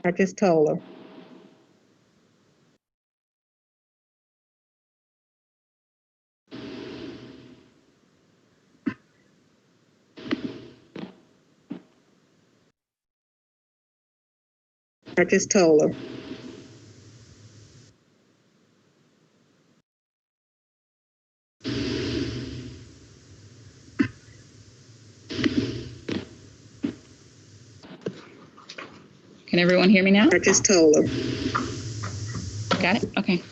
I just told her. I just told her. Can everyone hear me now? I just told her. Got it? Okay.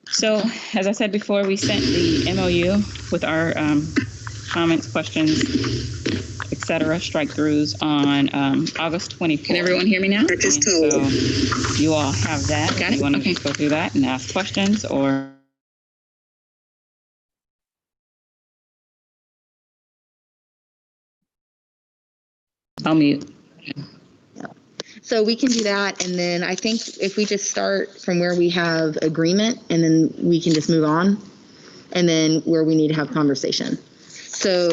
So, as I said before, we sent the MOU with our comments, questions, etc., strike-throughs on August 24th. Can everyone hear me now? I just told her. So you all have that. Got it? You want to Okay. just go through that and ask questions, or I'll mute. So we can do that, and then I think if we just start from where we have agreement, and then we can just move on, and then where we need to have conversation. So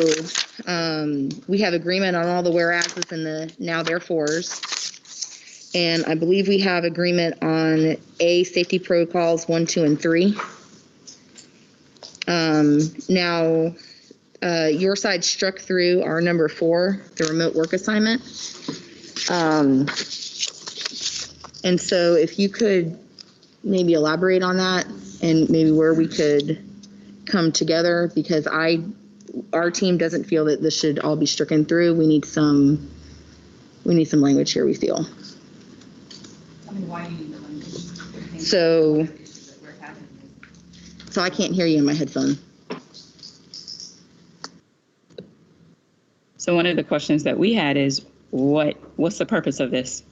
we have agreement on all the whereases and the now therefores, and I believe we have agreement on A, safety protocols 1, 2, and 3. Now, your side struck through our number 4, the remote work assignment. And so if you could maybe elaborate on that and maybe where we could come together, because our team doesn't feel that this should all be stricken through. We need some language here, we feel. I mean, why do you need the language? So I can't hear you in my headphone. So one of the questions that we had is, what's the purpose of this?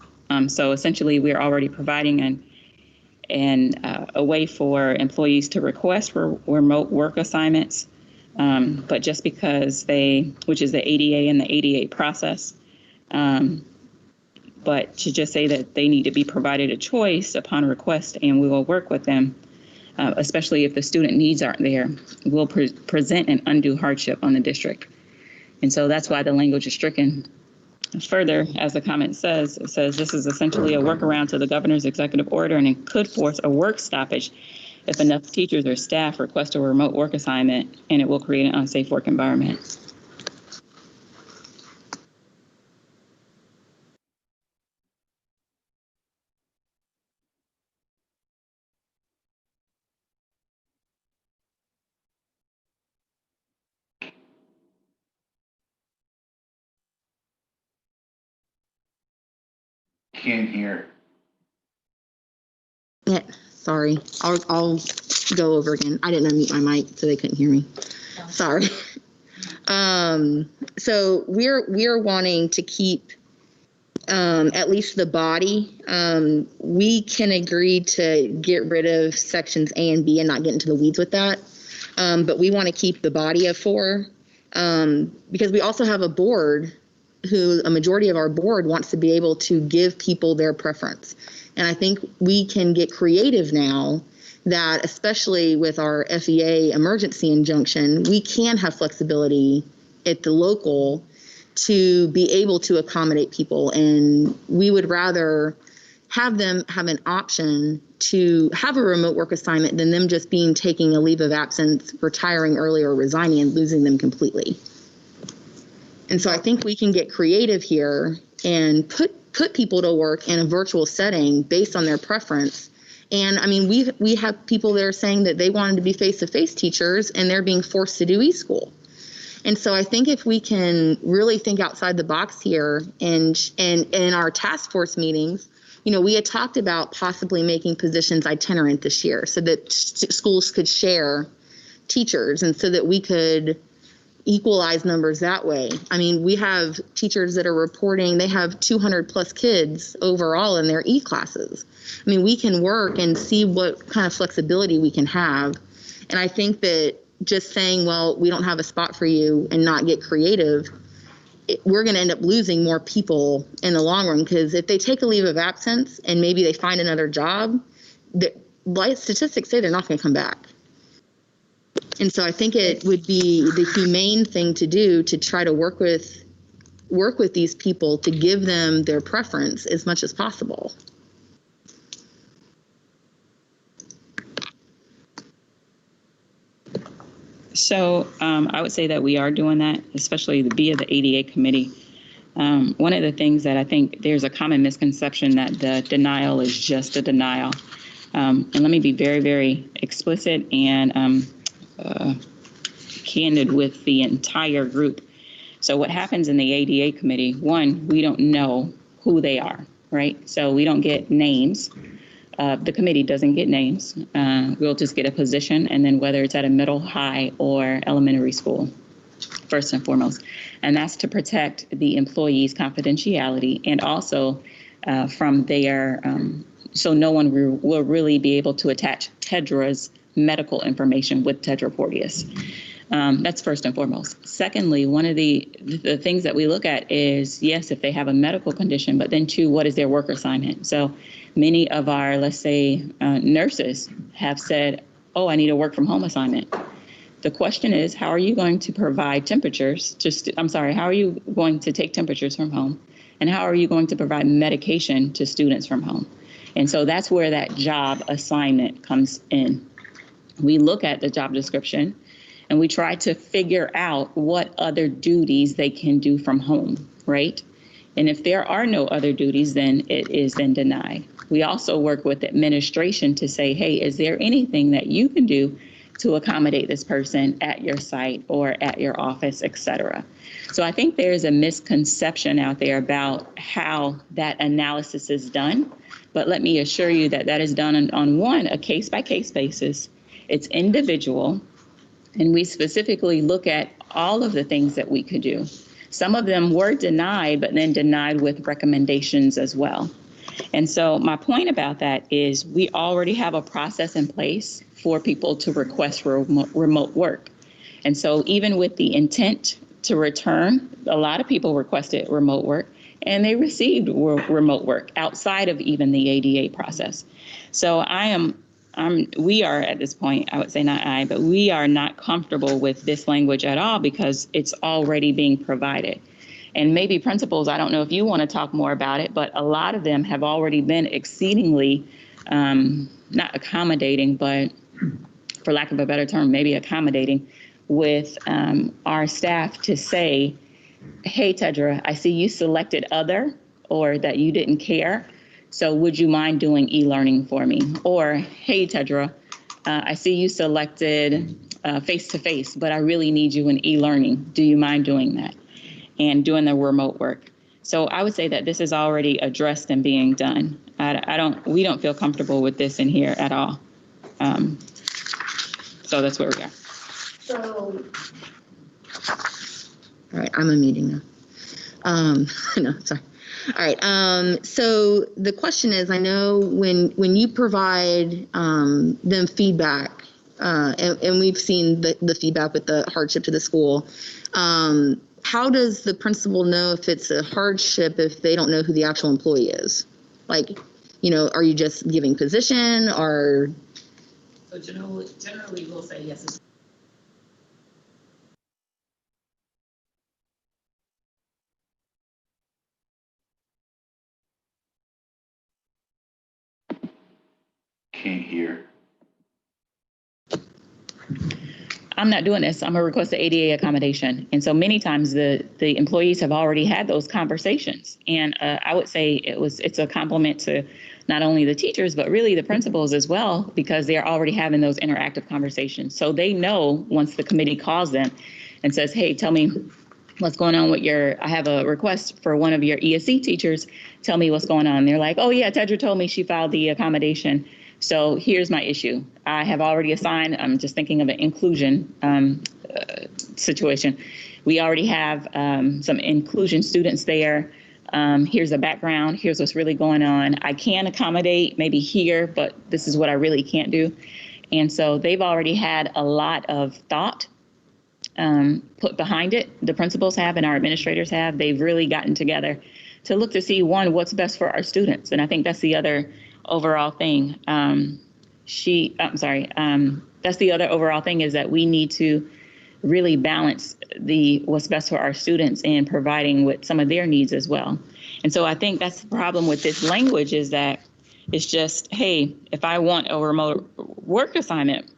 So essentially, we're already providing a way for employees to request for remote work assignments, but just because which is the ADA and the ADA process, but to just say that they need to be provided a choice upon request, and we will work with them, especially if the student needs aren't there, will present an undue hardship on the district. And so that's why the language is stricken. Further, as the comment says, it says this is essentially a workaround to the governor's executive order, and it could force a work stoppage if enough teachers or staff request a remote work assignment, and it will create an unsafe work environment. Can't hear. Yeah, sorry. I'll go over again. I didn't unmute my mic, so they couldn't hear me. Sorry. So we're wanting to keep at least the body. We can agree to get rid of sections A and B and not get into the weeds with that. But we want to keep the body of 4 because we also have a board who a majority of our board wants to be able to give people their preference. And I think we can get creative now that, especially with our FEA emergency injunction, we can have flexibility at the local to be able to accommodate people. And we would rather have them have an option to have a remote work assignment than them just taking a leave of absence, retiring early, or resigning and losing them completely. And so I think we can get creative here and put people to work in a virtual setting based on their preference. And I mean, we have people that are saying that they wanted to be face-to-face teachers and they're being forced to do e-school. And so I think if we can really think outside the box here, and in our task force meetings, you know, we had talked about possibly making positions itinerant this year so that schools could share teachers and so that we could equalize numbers that way. I mean, we have teachers that are reporting they have 200 plus kids overall in their e-classes. I mean, we can work and see what kind of flexibility we can have. And I think that just saying, well, we don't have a spot for you and not get creative, we're going to end up losing more people in the long run, because if they take a leave of absence and maybe they find another job, statistics say they're not going to come back. And so I think it would be the humane thing to do to try to work with work with these people to give them their preference as much as possible. So I would say that we are doing that, especially via the ADA committee. One of the things that I think there's a common misconception that the denial is just a denial. And let me be very, very explicit and candid with the entire group. So what happens in the ADA committee, one, we don't know who they are, right? So we don't get names. The committee doesn't get names. We'll just get a position, and then whether it's at a middle, high, or elementary school, first and foremost. And that's to protect the employees' confidentiality and also from their, so no one will really be able to attach TEDRA's medical information with Tedra Porteous. That's first and foremost. Secondly, one of the things that we look at is, yes, if they have a medical condition, but then two, what is their work assignment? So many of our, let's say, nurses have said, oh, I need a work from home assignment. The question is, how are you going to provide temperatures how are you going to take temperatures from home? And how are you going to provide medication to students from home? And so that's where that job assignment comes in. We look at the job description and we try to figure out what other duties they can do from home, right? And if there are no other duties, then it is then denied. We also work with administration to say, hey, is there anything that you can do to accommodate this person at your site or at your office, et cetera? So I think there's a misconception out there about how that analysis is done. But let me assure you that that is done on a case-by-case basis. It's individual. And we specifically look at all of the things that we could do. Some of them were denied, but then denied with recommendations as well. And so my point about that is we already have a process in place for people to request remote work. And so even with the intent to return, a lot of people requested remote work and they received remote work outside of even the ADA process. So we are at this point, I would say not I, but we are not comfortable with this language at all because it's already being provided. And maybe principals, I don't know if you want to talk more about it, but a lot of them have already been exceedingly, not accommodating, but for lack of a better term, maybe accommodating with our staff to say, hey, Tedra, I see you selected other or that you didn't care. So would you mind doing e-learning for me? Or, hey, Tedra, I see you selected face-to-face, but I really need you in e-learning. Do you mind doing that? And doing the remote work. So I would say that this is already addressed and being done. We don't feel comfortable with this in here at all. So that's where we are. So, all right, I'm in a meeting now. No, sorry. All right. So the question is, I know when you provide them feedback, and we've seen the feedback with the hardship to the school, how does the principal know if it's a hardship if they don't know who the actual employee is? Like, are you just giving position or? So generally we'll say yes. Can't hear. I'm not doing this. I'm gonna request the ADA accommodation. And so many times the employees have already had those conversations. And I would say it's a compliment to not only the teachers, but really the principals as well, because they're already having those interactive conversations. So they know once the committee calls them and says, hey, tell me what's going on with I have a request for one of your ESC teachers. Tell me what's going on. They're like, oh yeah, Tedra told me she filed the accommodation. So here's my issue. I have already assigned, I'm just thinking of an inclusion situation. We already have some inclusion students there. Here's the background. Here's what's really going on. I can accommodate maybe here, but this is what I really can't do. And so they've already had a lot of thought put behind it. The principals have and our administrators have. They've really gotten together to look to see, one, what's best for our students. And I think that's the other overall thing. That's the other overall thing is that we need to really balance what's best for our students and providing with some of their needs as well. And so I think that's the problem with this language, is that it's just, hey, if I want a remote work assignment,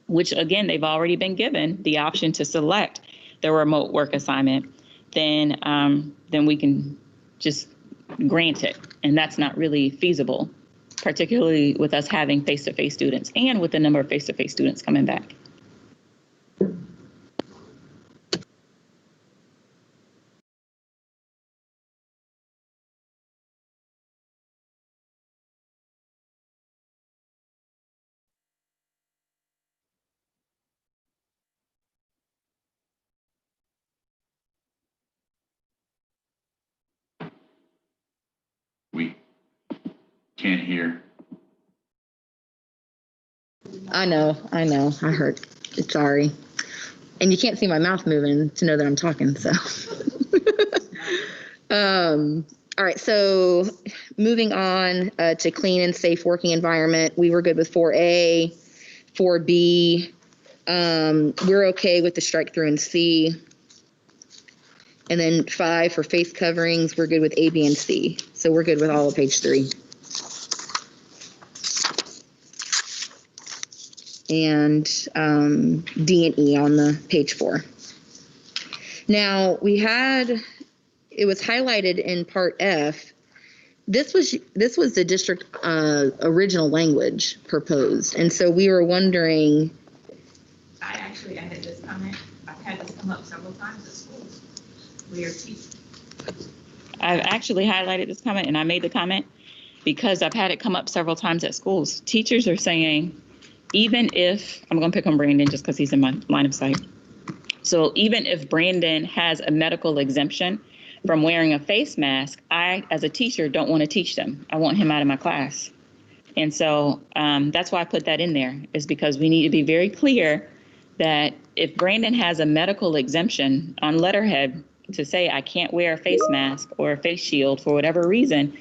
which again, they've already been given the option to select the remote work assignment, then we can just grant it. And that's not really feasible, particularly with us having face-to-face students and with the number of face-to-face students coming back. We can't hear. I know, I heard. Sorry. And you can't see my mouth moving to know that I'm talking, so. All right, so moving on to clean and safe working environment. We were good with 4A, 4B. We're okay with the strike through in C. And then 5 for face coverings, we're good with A, B, and C. So we're good with all of page 3. And D and E on the page 4. Now it was highlighted in part F. This was the district original language proposed, and so we were wondering. I actually added this comment. I've had this come up several times at schools. We are teaching. I've actually highlighted this comment, and I made the comment because I've had it come up several times at schools. Teachers are saying, even if, I'm going to pick on Brandon just because he's in my line of sight. So even if Brandon has a medical exemption from wearing a face mask, I, as a teacher, don't want to teach them. I want him out of my class. And so that's why I put that in there, is because we need to be very clear that if Brandon has a medical exemption on letterhead to say I can't wear a face mask or a face shield for whatever reason,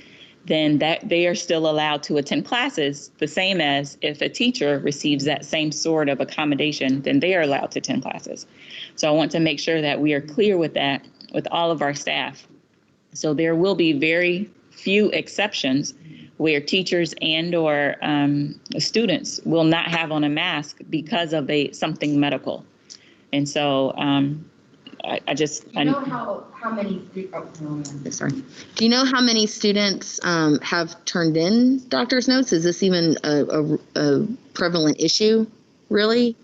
then that they are still allowed to attend classes, the same as if a teacher receives that same sort of accommodation, then they are allowed to attend classes. So I want to make sure that we are clear with that with all of our staff. So there will be very few exceptions where teachers and or students will not have on a mask because of something medical. And so How many? Sorry. Do you know how many students have turned in doctor's notes? Is this even a prevalent issue, really?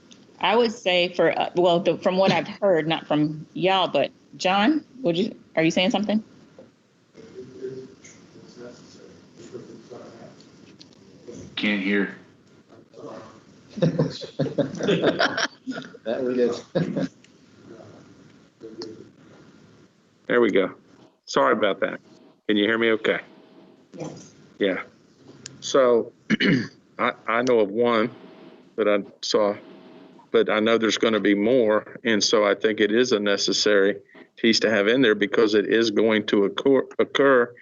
I would say from what I've heard, not from y'all, but John, are you saying something? Can't hear. That we did. There we go. Sorry about that. Can you hear me okay? Yes. Yeah. So I know of one that I saw, but I know there's going to be more. And so I think it is a necessary piece to have in there because it is going to occur.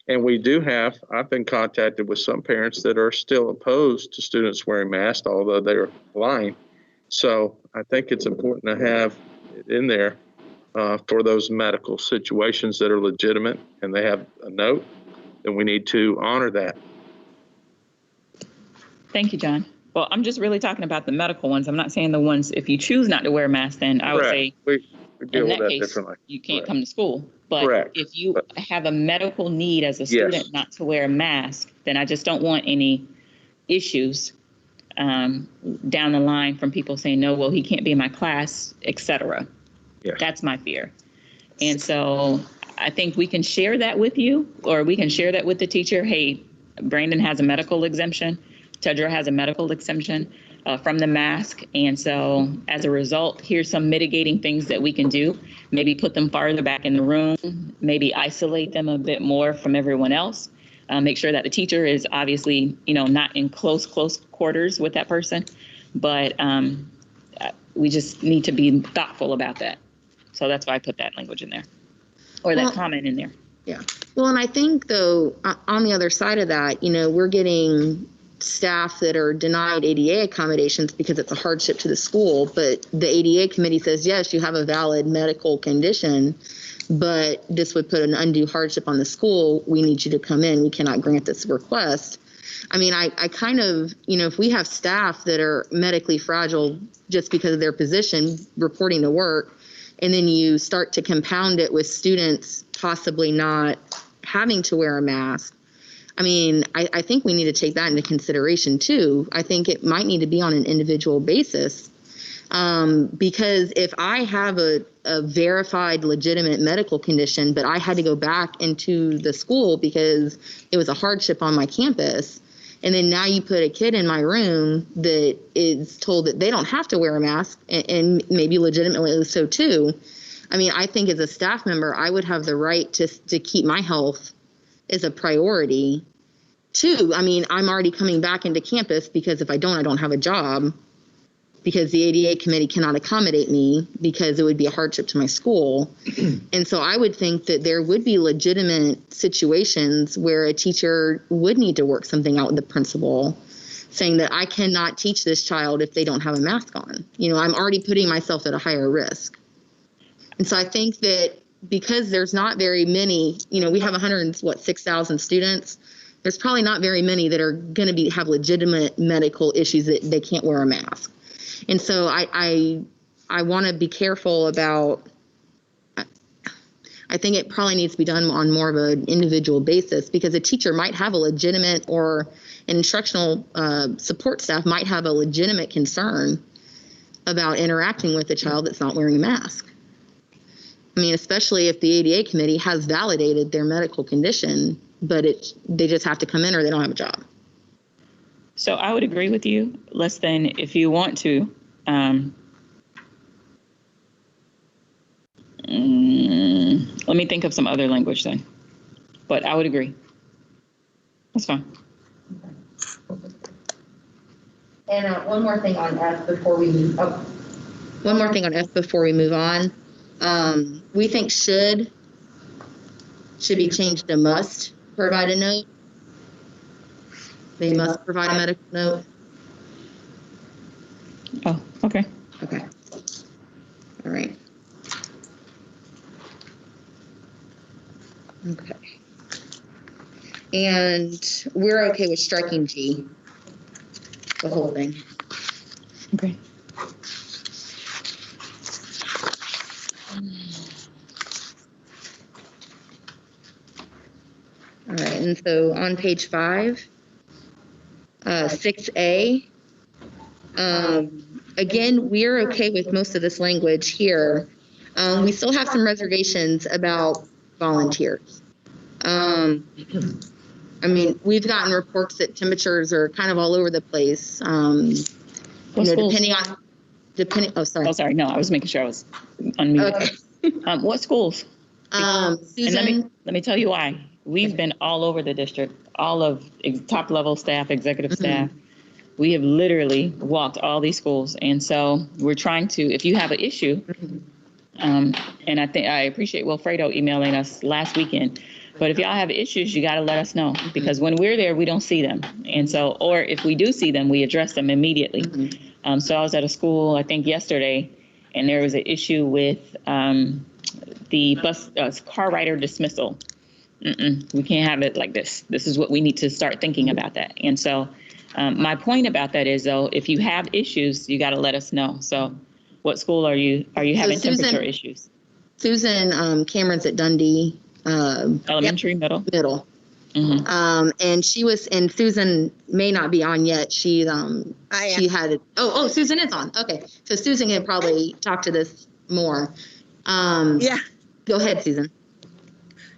And we do I've been contacted with some parents that are still opposed to students wearing masks, although they're blind. So I think it's important to have it in there for those medical situations that are legitimate and they have a note, then we need to honor that. Thank you, John. Well, I'm just really talking about the medical ones. I'm not saying the ones, if you choose not to wear a mask, then I would say we deal in with that that case, differently. you can't Correct. come to school. But Correct. if you have a medical need as a student not to wear a mask, then I just don't want any issues down the line from people saying, no, well, he can't be in my class, etc. Yes. That's my fear. And so I think we can share that with you, or we can share that with the teacher. Hey, Brandon has a medical exemption. Tedra has a medical exemption from the mask. And so as a result, here's some mitigating things that we can do. Maybe put them farther back in the room, maybe isolate them a bit more from everyone else. Make sure that the teacher is obviously, not in close quarters with that person. But we just need to be thoughtful about that. So that's why I put that language in there, or that comment in there. Yeah. Well, and I think, though, on the other side of that, we're getting staff that are denied ADA accommodations because it's a hardship to the school, but the ADA committee says, yes, you have a valid medical condition, but this would put an undue hardship on the school. We need you to come in. We cannot grant this request. I mean, I kind of, if we have staff that are medically fragile just because of their position reporting to work, and then you start to compound it with students possibly not having to wear a mask, I mean, I think we need to take that into consideration too. I think it might need to be on an individual basis. Because if I have a verified legitimate medical condition, but I had to go back into the school because it was a hardship on my campus, and then now you put a kid in my room that is told that they don't have to wear a mask, and maybe legitimately so too. I mean, I think as a staff member, I would have the right to keep my health as a priority too. I mean, I'm already coming back into campus because if I don't have a job, because the ADA committee cannot accommodate me because it would be a hardship to my school. And so I would think that there would be legitimate situations where a teacher would need to work something out with the principal, saying that I cannot teach this child if they don't have a mask on. I'm already putting myself at a higher risk. And so I think that because there's not very many, we have 6,000 students. There's probably not very many that are going to have legitimate medical issues that they can't wear a mask. And so I want to be careful about, I think it probably needs to be done on more of an individual basis, because a teacher might have a legitimate, or an instructional support staff might have a legitimate concern about interacting with a child that's not wearing a mask. I mean, especially if the ADA committee has validated their medical condition, but they just have to come in or they don't have a job. So I would agree with you, less than if you want to. Let me think of some other language then. But I would agree. That's fine. And one more thing on F before we move. One more thing on F before we move on. We think should be changed to must provide a note. They must provide a medical note. Oh, okay. Okay. All right. Okay. And we're okay with striking G, the whole thing. Okay. All right. And so on page 5, 6A, again, we're okay with most of this language here. We still have some reservations about volunteers. I mean, we've gotten reports that temperatures are kind of all over the place. Depending on, oh, sorry. Oh, sorry. No, I was making sure I was unmuted. Okay. What schools? Susan. And let me tell you why. We've been all over the district, all of top level staff, executive staff. We have literally walked all these schools. And so we're trying to, if you have an issue, and I appreciate Wilfredo emailing us last weekend, but if y'all have issues, you got to let us know, because when we're there, we don't see them. And so, or if we do see them, we address them immediately. So I was at a school, I think yesterday, and there was an issue with the bus car rider dismissal. We can't have it like this. This is what we need to start thinking about that. And so my point about that is, though, if you have issues, you got to let us know. So what school are you having temperature issues? Susan Cameron's at Dundee. Elementary, middle? Middle. And she was, and Susan may not be on yet. She had, Susan is on. Okay. So Susan can probably talk to this more. Yeah. Go ahead, Susan.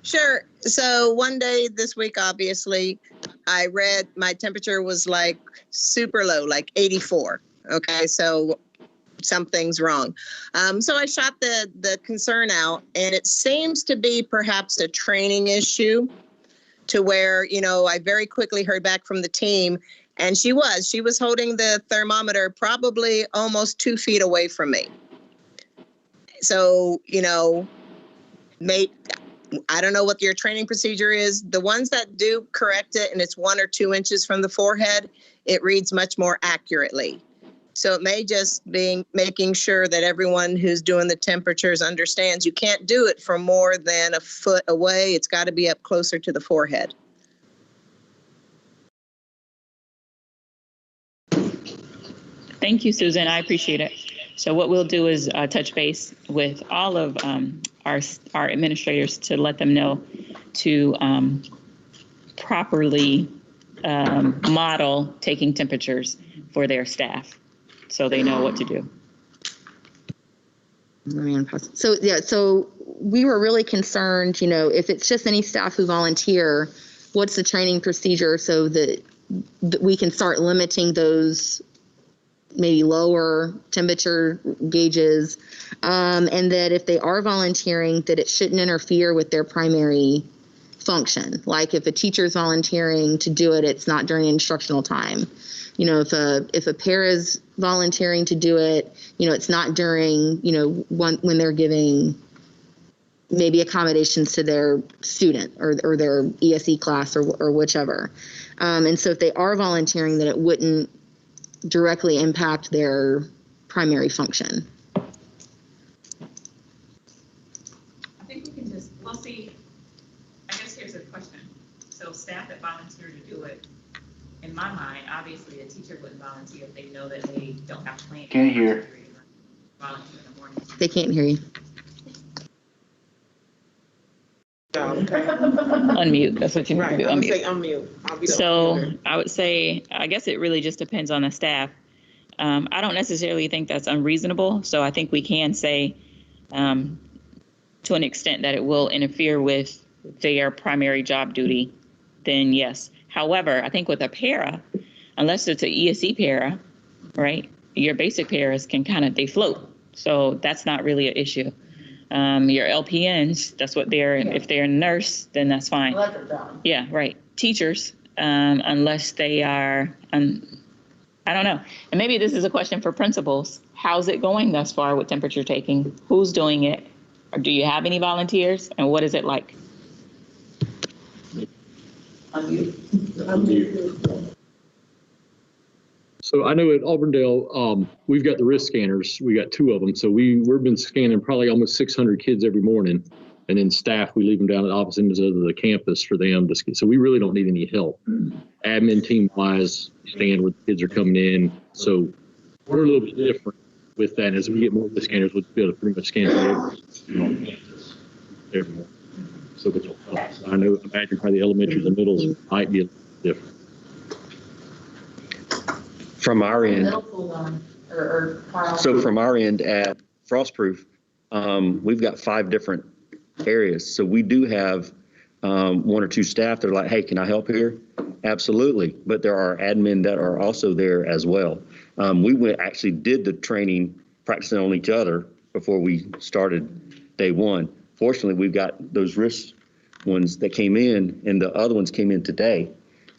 Sure. So one day this week, obviously, I read my temperature was like super low, like 84. Okay. So something's wrong. So I shot the concern out, and it seems to be perhaps a training issue, to where, I very quickly heard back from the team, and she was holding the thermometer probably almost 2 feet away from me. So, I don't know what your training procedure is. The ones that do correct it and it's 1 or 2 inches from the forehead, it reads much more accurately. So it may just be making sure that everyone who's doing the temperatures understands you can't do it from more than a foot away. It's got to be up closer to the forehead. Thank you, Susan. I appreciate it. So what we'll do is touch base with all of our administrators to let them know to properly model taking temperatures for their staff so they know what to do. So, yeah, so we were really concerned, if it's just any staff who volunteer, what's the training procedure so that we can start limiting those maybe lower temperature gauges, and that if they are volunteering, that it shouldn't interfere with their primary function. Like if a teacher's volunteering to do it, it's not during instructional time. If a para is volunteering to do it, it's not during, when they're giving maybe accommodations to their student or their ESE class or whichever. And so if they are volunteering, that it wouldn't directly impact their primary function. I think we can we'll see. I guess here's a question. So staff that volunteer to do it, in my mind, obviously a teacher wouldn't volunteer if they know that they don't have plans. Can't hear. Volunteer in the morning. They can't hear you. Unmute, that's what you need to do, I'm unmute. say unmute. I'll be the So unmuter. I would say, I guess it really just depends on the staff. I don't necessarily think that's unreasonable. So I think we can say to an extent that it will interfere with their primary job duty, then yes. However, I think with a para, unless it's an ESE para, right, your basic paras can they float. So that's not really an issue. Your LPNs, that's what if they're a nurse, then that's fine. Yeah, right. Teachers, unless they are, I don't know. And maybe this is a question for principals. How's it going thus far with temperature taking? Who's doing it? Or do you have any volunteers? And what is it like? So I know at Auburndale, we've got the wrist scanners. We got 2 of them. So we've been scanning probably almost 600 kids every morning. And then staff, we leave them down at the opposite ends of the campus for them to scan. So we really don't need any help. Admin team wise, stand where the kids are coming in. So we're a little bit different with that. As we get more of the scanners, we'll be able to pretty much scan every morning. So this will help. So I imagine probably the elementaries and middles might be a little different. From our end, so from our end at Frostproof, we've got 5 different areas. So we do have 1 or 2 staff that are like, hey, can I help here? Absolutely. But there are admin that are also there as well. We actually did the training practicing on each other before we started day 1. Fortunately, we've got those wrist ones that came in and the other ones came in today.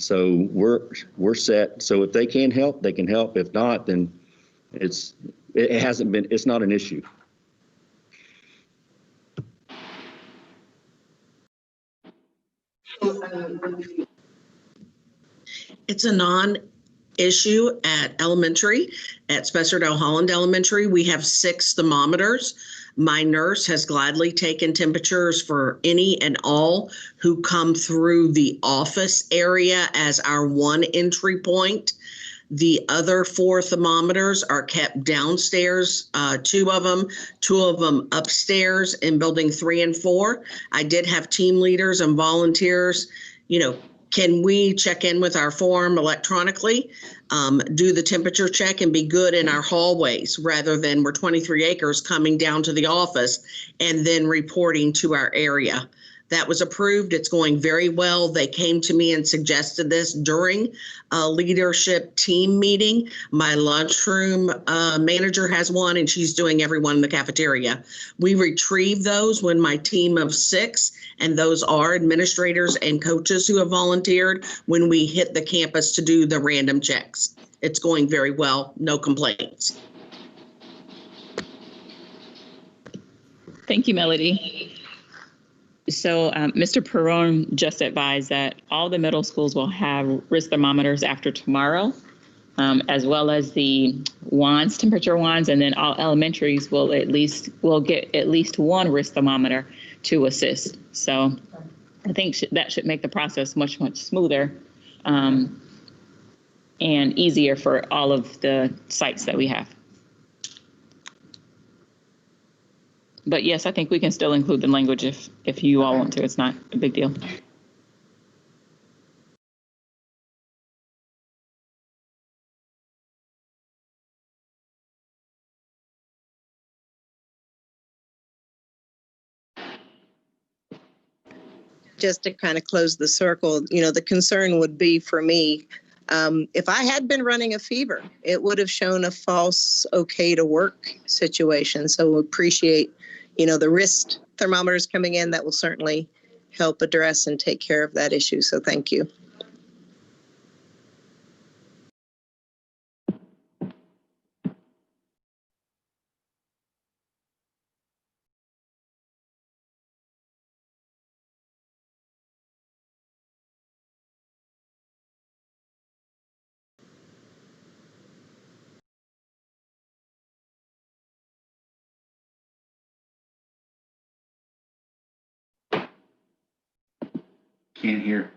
So we're set. So if they can help, they can help. If not, then it's not an issue. It's a non-issue at elementary. At Spencer Del Holland Elementary, we have 6 thermometers. My nurse has gladly taken temperatures for any and all who come through the office area as our 1 entry point. The other 4 thermometers are kept downstairs, 2 of them, 2 of them upstairs in building 3 and 4. I did have team leaders and volunteers, can we check in with our form electronically, do the temperature check and be good in our hallways rather than we're 23 acres coming down to the office and then reporting to our area. That was approved. It's going very well. They came to me and suggested this during a leadership team meeting. My lunchroom manager has one and she's doing everyone in the cafeteria. We retrieve those when my team of 6, and those are administrators and coaches who have volunteered, when we hit the campus to do the random checks. It's going very well. No complaints. Thank you, Melody. So Mr. Perron just advised that all the middle schools will have wrist thermometers after tomorrow, as well as the wands, temperature wands, and then all elementaries will get at least one wrist thermometer to assist. So I think that should make the process much, much smoother and easier for all of the sites that we have. But yes, I think we can still include the language if you all want to. It's not a big deal. Just to kind of close the circle, the concern would be for me, if I had been running a fever, it would have shown a false okay to work situation. So appreciate, the wrist thermometers coming in. That will certainly help address and take care of that issue. So thank you. Can't hear.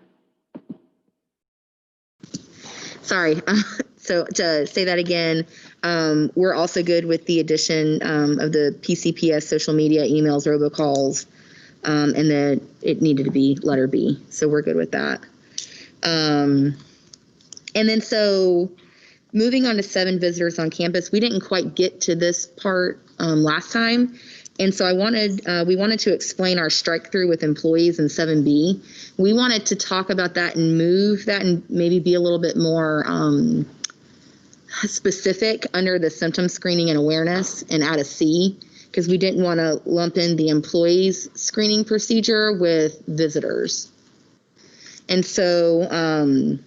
Sorry. So to say that again, we're also good with the addition of the PCPS social media, emails, robocalls, and then it needed to be letter B. So we're good with that. And then so moving on to 7 visitors on campus, we didn't quite get to this part last time. And so we wanted to explain our strike through with employees in 7B. We wanted to talk about that and move that and maybe be a little bit more specific under the symptom screening and awareness and add a C, because we didn't want to lump in the employees screening procedure with visitors. And so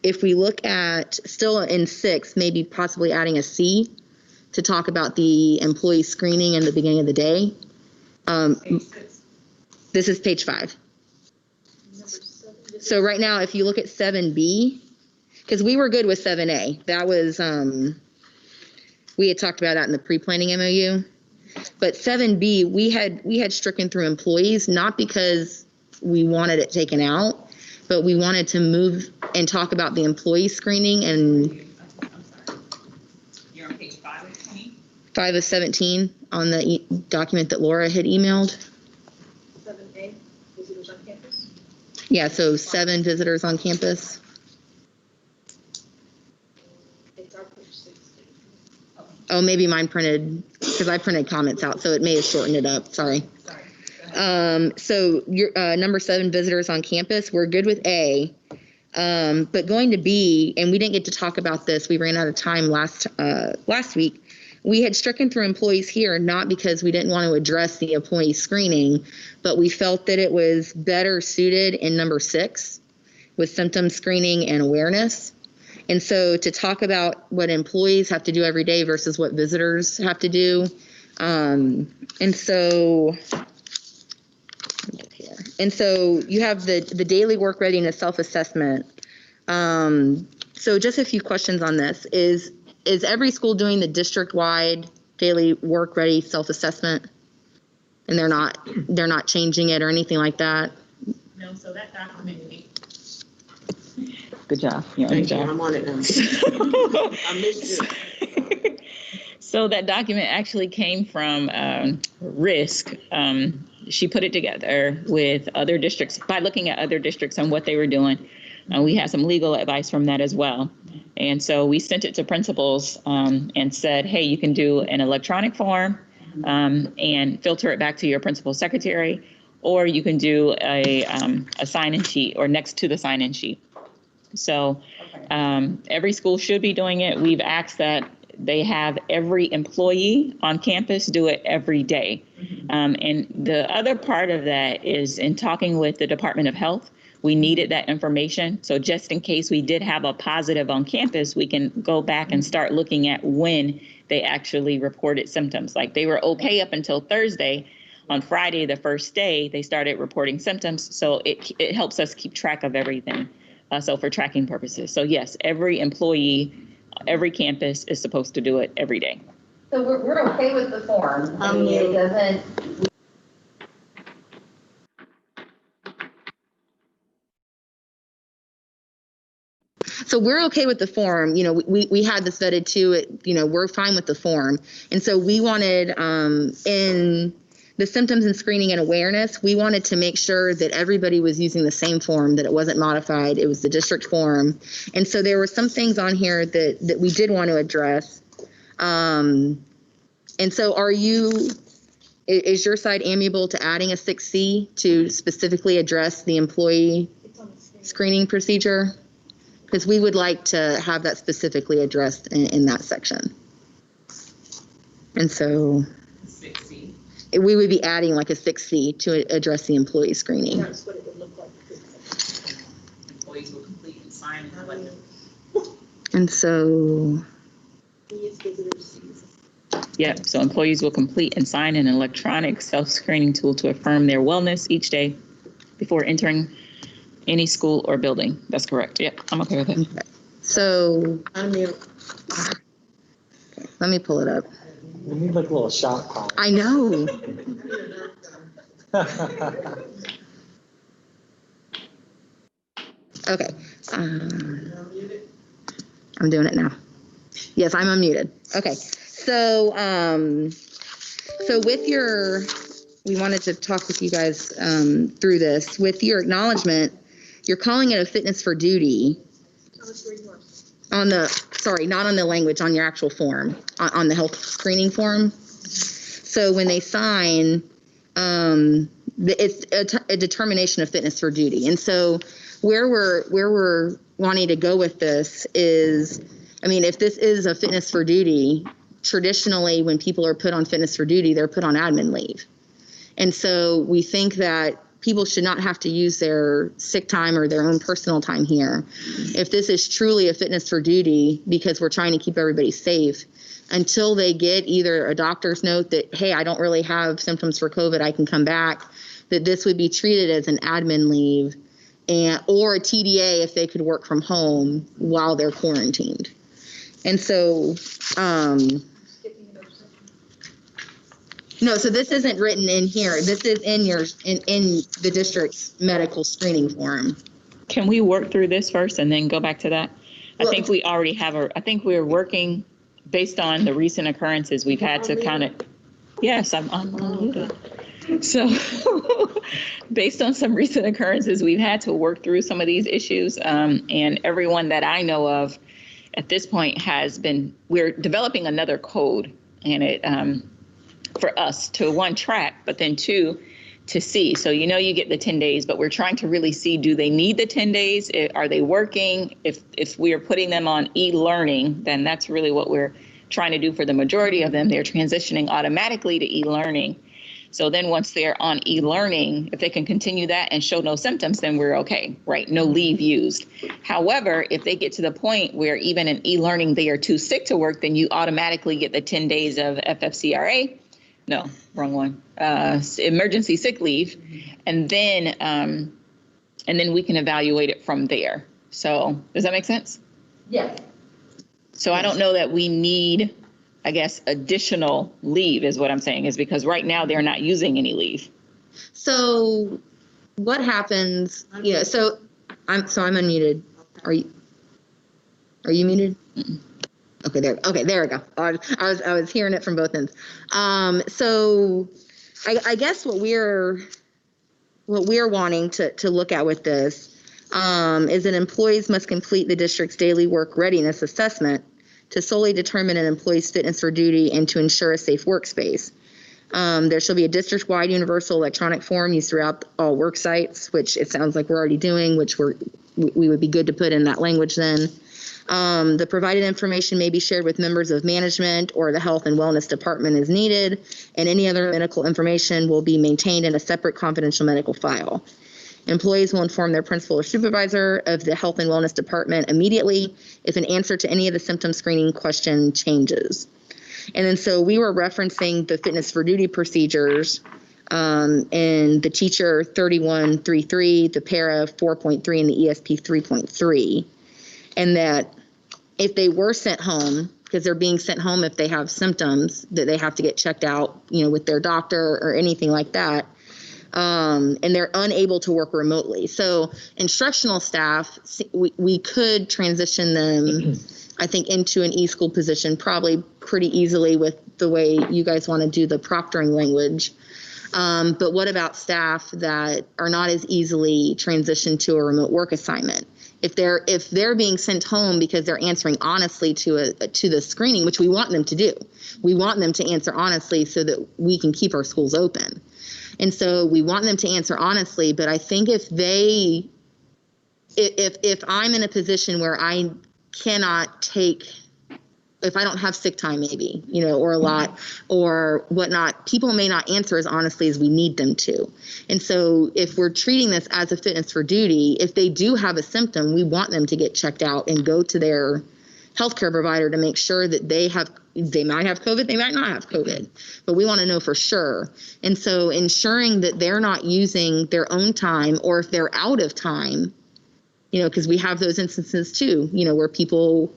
if we look at still in 6, maybe possibly adding a C to talk about the employee screening in the beginning of the day. This is page 5. So right now, if you look at 7B, because we were good with 7A, that was, we had talked about that in the pre-planning MOU. But 7B, we had stricken through employees, not because we wanted it taken out, but we wanted to move and talk about the employee screening and 5 of 17 on the document that Laura had emailed. 7A, visitors on campus. Yeah, so 7 visitors on campus. It's our page 16. Oh, maybe mine printed, because I printed comments out, so it may have shortened it up. Sorry. So your number 7 visitors on campus, we're good with A. But going to B, and we didn't get to talk about this, we ran out of time last week. We had stricken through employees here, not because we didn't want to address the employee screening, but we felt that it was better suited in number 6 with symptom screening and awareness. And so to talk about what employees have to do every day versus what visitors have to do. And so you have the daily work readiness self-assessment. So just a few questions on this. Is every school doing the district-wide daily work ready self-assessment? And they're not changing it or anything like that? No, so that document. Good job. Thank you. I'm on it now. I missed you. So that document actually came from RISC. She put it together with other districts by looking at other districts and what they were doing. We had some legal advice from that as well. And so we sent it to principals and said, hey, you can do an electronic form and filter it back to your principal secretary, or you can do a sign-in sheet or next to the sign-in sheet. So every school should be doing it. We've asked that they have every employee on campus do it every day. And the other part of that is in talking with the Department of Health, we needed that information. So just in case we did have a positive on campus, we can go back and start looking at when they actually reported symptoms. Like they were okay up until Thursday. on Friday, the first day, they started reporting symptoms. So it helps us keep track of everything. So for tracking purposes. So yes, every employee, every campus is supposed to do it every day. So we're okay with the form. I mean, it doesn't. So we're okay with the form. You know, we had this vetted too. We're fine with the form. And so we wanted, in the symptoms and screening and awareness, we wanted to make sure that everybody was using the same form, that it wasn't modified. It was the district form. And so there were some things on here that we did want to address. And so is your side amiable to adding a 6C to specifically address the employee screening procedure? Because we would like to have that specifically addressed in that section. And so 6C. we would be adding like a 6C to address the employee screening. That's what it would look like. Employees will complete and sign and let them. And so, Yep. So employees will complete and sign an electronic self-screening tool to affirm their wellness each day before entering any school or building. That's correct. Yep. I'm okay with it. okay. So let me pull it up. We need like a little shot clock. I know. Okay. I'm doing it now. Yes, I'm unmuted. Okay. So, we wanted to talk with you guys through this. With your acknowledgement, you're calling it a fitness for duty on not on the language, on your actual form, on the health screening form. So when they sign, it's a determination of fitness for duty. And so where we're wanting to go with this is, I mean, if this is a fitness for duty, traditionally when people are put on fitness for duty, they're put on admin leave. And so we think that people should not have to use their sick time or their own personal time here. If this is truly a fitness for duty, because we're trying to keep everybody safe, until they get either a doctor's note that, hey, I don't really have symptoms for COVID, I can come back, that this would be treated as an admin leave or a TDA if they could work from home while they're quarantined. And so, no, so this isn't written in here. This is in the district's medical screening form. Can we work through this first and then go back to that? I think we already have I think we're working based on the recent occurrences. We've had to kind of, yes, I'm unmuted. So based on some recent occurrences, we've had to work through some of these issues. And everyone that I know of at this point we're developing another code, and it, for us to one, track, but then two, to see. So, you get the 10 days, but we're trying to really see, do they need the 10 days? Are they working? If we are putting them on e-learning, then that's really what we're trying to do for the majority of them. They're transitioning automatically to e-learning. So then once they're on e-learning, if they can continue that and show no symptoms, then we're okay, right? No leave used. However, if they get to the point where even in e-learning, they are too sick to work, then you automatically get the 10 days of FFCRA. No, wrong one. Emergency sick leave, and then we can evaluate it from there. So does that make sense? Yes. So I don't know that we need, I guess, additional leave is what I'm saying, is because right now they're not using any leave. So what happens? Yeah. So I'm unmuted. Are you muted? Mm-mm. Okay, there we go. I was hearing it from both ends. So I guess what we're wanting to look at with this is that employees must complete the district's daily work readiness assessment to solely determine an employee's fitness for duty and to ensure a safe workspace. There shall be a district-wide universal electronic form used throughout all work sites, which it sounds like we're already doing, which we would be good to put in that language then. The provided information may be shared with members of management or the health and wellness department as needed, and any other medical information will be maintained in a separate confidential medical file. Employees will inform their principal or supervisor of the health and wellness department immediately if an answer to any of the symptom screening question changes. And then so we were referencing the fitness for duty procedures And the teacher 31.33, the para 4.3, and the ESP 3.3. And that if they were sent home, because they're being sent home if they have symptoms that they have to get checked out, with their doctor or anything like that, and they're unable to work remotely. So instructional staff, we could transition them, I think, into an e-school position probably pretty easily with the way you guys want to do the proctoring language. But what about staff that are not as easily transitioned to a remote work assignment? If they're being sent home because they're answering honestly to the screening, which we want them to do, we want them to answer honestly so that we can keep our schools open. And so we want them to answer honestly, but I think if I'm in a position where I cannot take, if I don't have sick time maybe, or a lot or whatnot, people may not answer as honestly as we need them to. And so if we're treating this as a fitness for duty, if they do have a symptom, we want them to get checked out and go to their healthcare provider to make sure that they might have COVID, they might not have COVID, but we want to know for sure. And so ensuring that they're not using their own time, or if they're out of time, because we have those instances too, where people,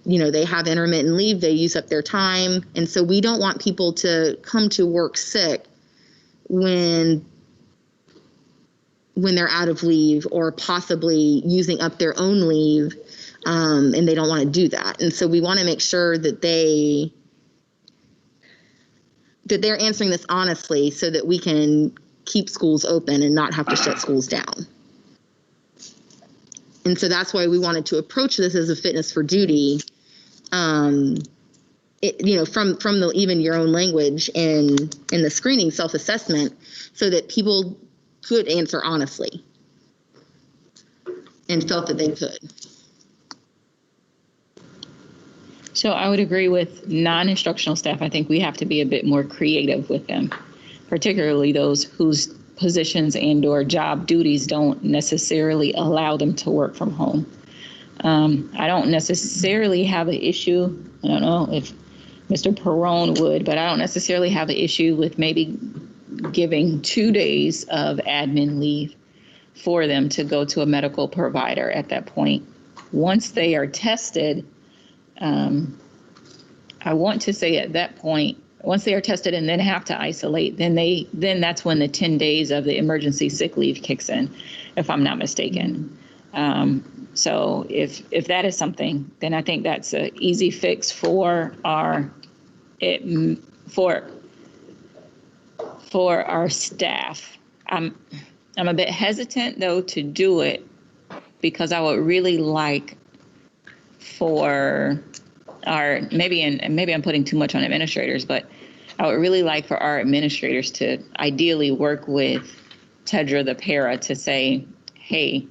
they have intermittent leave, they use up their time. And so we don't want people to come to work sick when they're out of leave or possibly using up their own leave, and they don't want to do that. And so we want to make sure that they're answering this honestly so that we can keep schools open and not have to shut schools down. And so that's why we wanted to approach this as a fitness for duty, from the even your own language in the screening self-assessment, so that people could answer honestly and felt that they could. So I would agree with non-instructional staff. I think we have to be a bit more creative with them, particularly those whose positions and or job duties don't necessarily allow them to work from home. I don't necessarily have an issue. I don't know if Mr. Perrone would, but I don't necessarily have an issue with maybe giving 2 days of admin leave for them to go to a medical provider at that point. Once they are tested, I want to say at that point, once they are tested and then have to isolate, then that's when the 10 days of the emergency sick leave kicks in, if I'm not mistaken. So if that is something, then I think that's an easy fix for our staff. I'm a bit hesitant though to do it because I would really like for our, maybe I'm putting too much on administrators, but I would really like for our administrators to ideally work with Tedra the para to say, hey,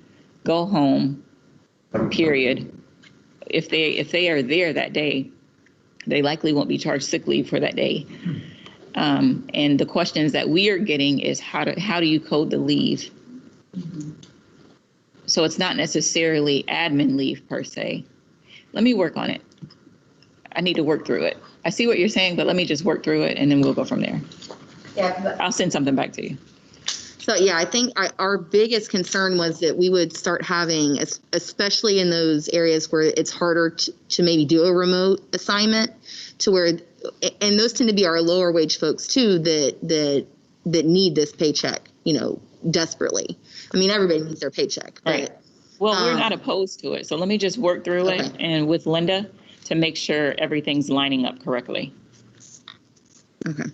go home, period. If they are there that day, they likely won't be charged sick leave for that day. And the questions that we are getting is how do you code the leave? So it's not necessarily admin leave per se. Let me work on it. I need to work through it. I see what you're saying, but let me just work through it and then we'll go from there. Yeah, I'll send something back to you. So yeah, I think our biggest concern was that we would start having, especially in those areas where it's harder to maybe do a remote assignment, to where, and those tend to be our lower wage folks too, that need this paycheck, desperately. I mean, everybody needs their paycheck. But, right. Well, we're not opposed to it. So let me just work through it and with Linda to make sure everything's lining up correctly. Okay.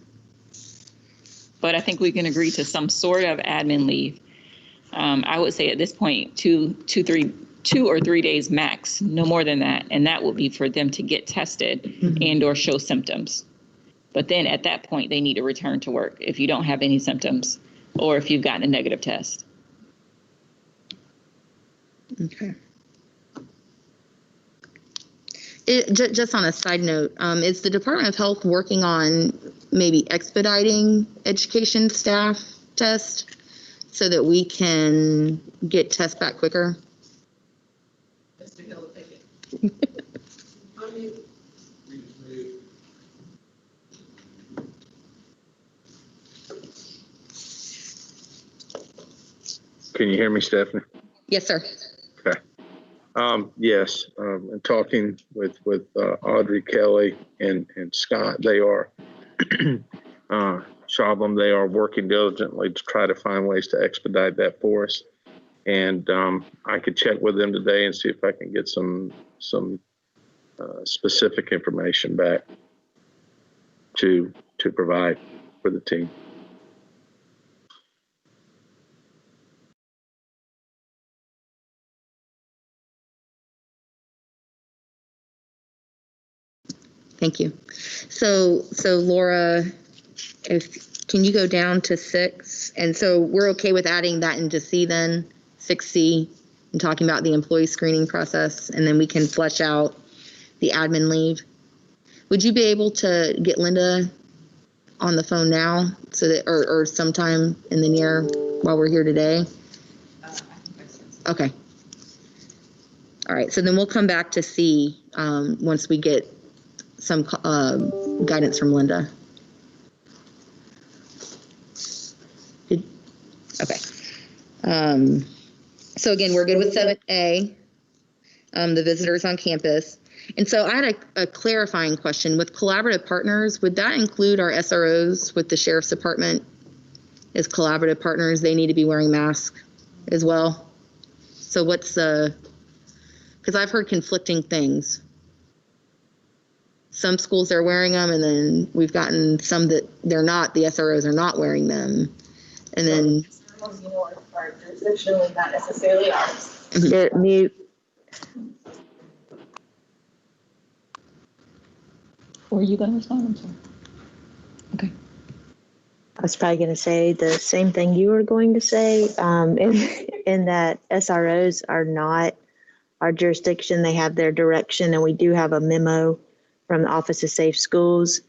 But I think we can agree to some sort of admin leave. I would say at this point, 2 or 3 days max, no more than that. And that will be for them to get tested and or show symptoms. But then at that point, they need to return to work if you don't have any symptoms or if you've gotten a negative test. Okay. Just on a side note, is the Department of Health working on maybe expediting education staff tests so that we can get tests back quicker? Mr. Hill will take it. Can you hear me, Stephanie? Yes, sir. Okay. Yes, and talking with Audrey, Kelly, and Scott, they are, Shablam, they are working diligently to try to find ways to expedite that for us. And I could check with them today and see if I can get some specific information back to provide for the team. Thank you. So Laura, can you go down to 6? And so we're okay with adding that into C then, 6C, and talking about the employee screening process, and then we can flesh out the admin leave. Would you be able to get Linda on the phone now so that, or sometime in the near, while we're here today? Okay. All right, so then we'll come back to C once we get some guidance from Linda. Okay. So again, we're good with 7A, the visitors on campus. And so I had a clarifying question. With collaborative partners, would that include our SROs with the Sheriff's Department as collaborative partners? They need to be wearing masks as well. So what's because I've heard conflicting things. Some schools are wearing them, and then we've gotten some that they're not, the SROs are not wearing them. And then Are jurisdictionally not necessarily ours. Mute. Were you going to respond? I'm sorry. Okay. I was probably going to say the same thing you were going to say, in that SROs are not our jurisdiction. They have their direction, and we do have a memo from the Office of Safe Schools,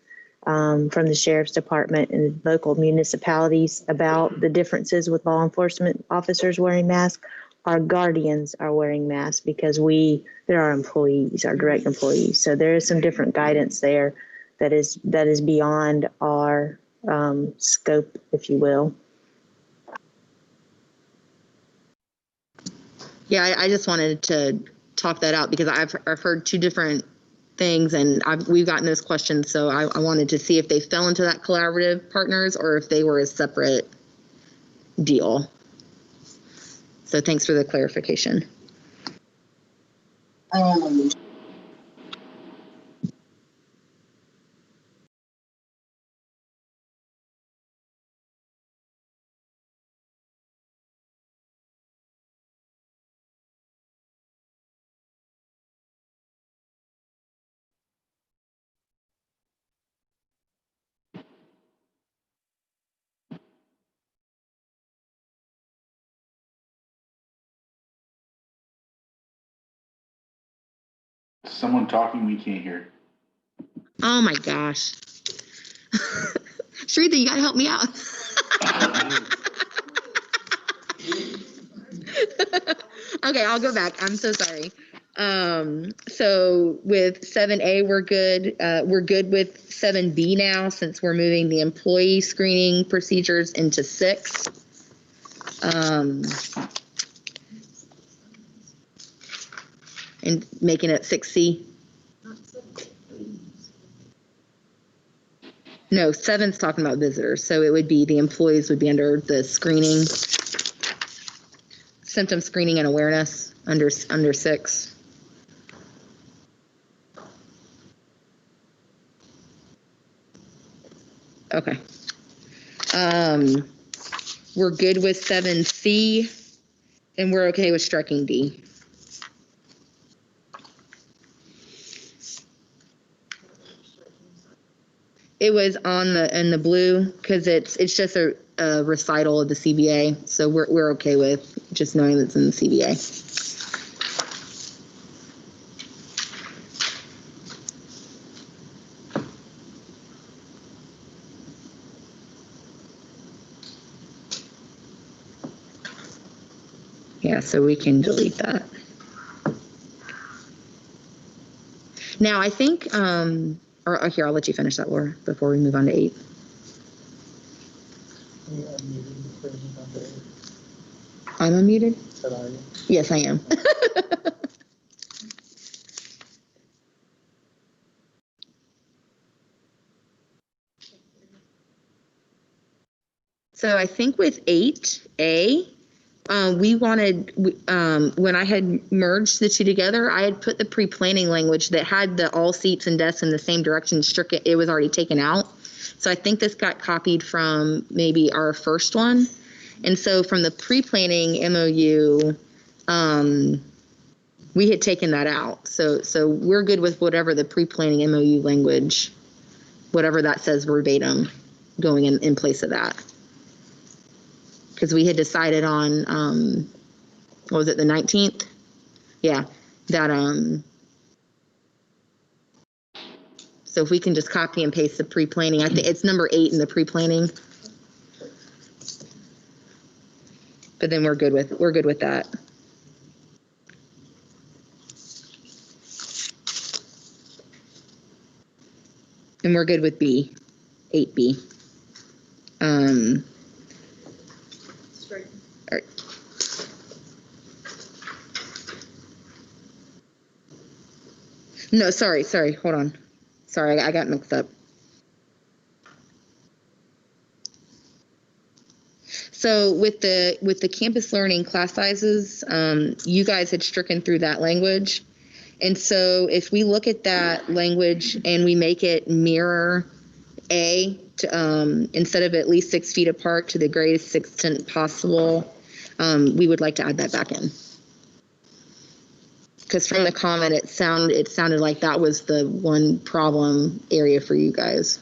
from the Sheriff's Department and local municipalities about the differences with law enforcement officers wearing masks. Our guardians are wearing masks because they're our employees, our direct employees. So there is some different guidance there that is beyond our scope, if you will. Yeah, I just wanted to talk that out because I've heard two different things, and we've gotten those questions. So I wanted to see if they fell into that collaborative partners or if they were a separate deal. So thanks for the clarification. Someone talking, we can't hear. Oh my gosh. Shreetha, you gotta help me out. Okay, I'll go back. I'm so sorry. So with 7A, we're good. We're good with 7B now, since we're moving the employee screening procedures into 6. And making it 6C. No, 7's talking about visitors. So it would be, the employees would be under the screening, symptom screening and awareness under 6. Okay. We're good with 7C, and we're okay with striking D. It was in the blue because it's just a recital of the CBA, so we're okay with just knowing that's in the CBA. Yeah, so we can delete that. Now I think, or here, I'll let you finish that, Laura, before we move on to 8. I'm unmuted? Said are you? Yes, I am. So I think with 8A, we wanted, when I had merged the two together, I had put the pre-planning language that had the all seats and desks in the same direction, it was already taken out. So I think this got copied from maybe our first one. And so from the pre-planning MOU, we had taken that out. So we're good with whatever the pre-planning MOU language, whatever that says verbatim, going in place of that. Because we had decided on, what was it, the 19th? Yeah, that, so if we can just copy and paste the pre-planning, I think it's number 8 in the pre-planning. But then we're good with that. And we're good with B, 8B. All right. No, sorry, hold on. Sorry, I got mixed up. So with the campus learning class sizes, you guys had stricken through that language. And so if we look at that language and we make it mirror A to, instead of at least 6 feet apart to the greatest extent possible, we would like to add that back in. Because from the comment, it sounded like that was the one problem area for you guys.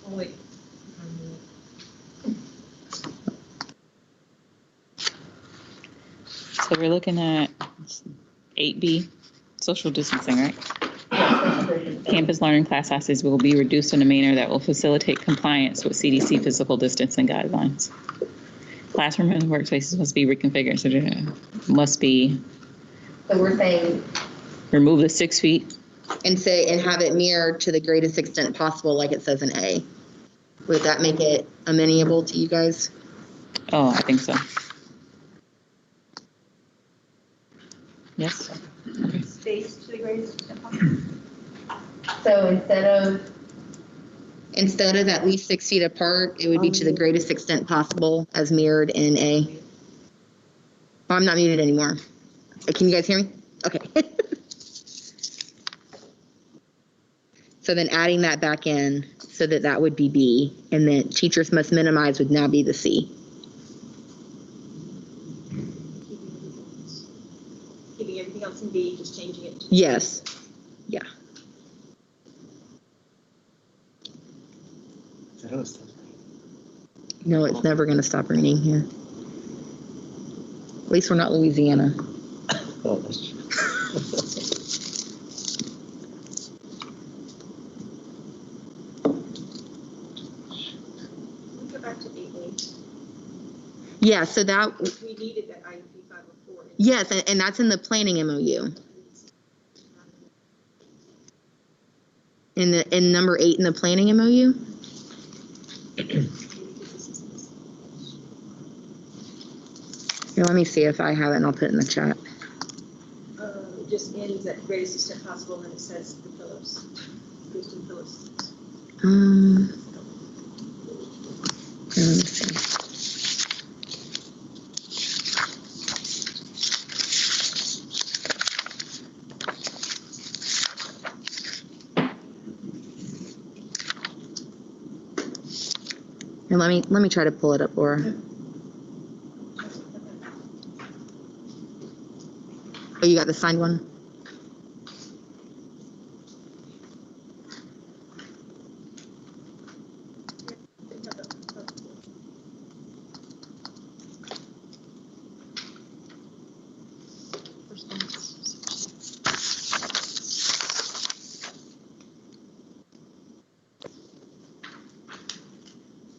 Oh, wait. So we're looking at 8B, social distancing, right? Campus learning class sizes will be reduced in a manner that will facilitate compliance with CDC physical distancing guidelines. Classroom and workspaces must be reconfigured, so there must be. So we're saying. Remove the 6 feet. And have it mirrored to the greatest extent possible, like it says in A. Would that make it amenable to you guys? Oh, I think so. Yes. Okay. Space to the greatest extent possible. So instead of at least 6 feet apart, it would be to the greatest extent possible as mirrored in A. Oh, I'm not muted anymore. Can you guys hear me? Okay. So then adding that back in so that would be B, and then teachers must minimize would now be the C. Keeping everything else in B, just changing it to. Yes. Yeah. No, it's never going to stop raining here. At least we're not Louisiana. Oh, that's true. Go back to 8A. Yeah, so that. We needed that IEP 504. Yes, and that's in the planning MOU. In number 8 in the planning MOU. Here, let me see if I have it, and I'll put it in the chat. It just ends at greatest extent possible, and it says the pillows. Goes to the pillows. Here, let me see. And let me try to pull it up, Laura. Oh, you got the signed one?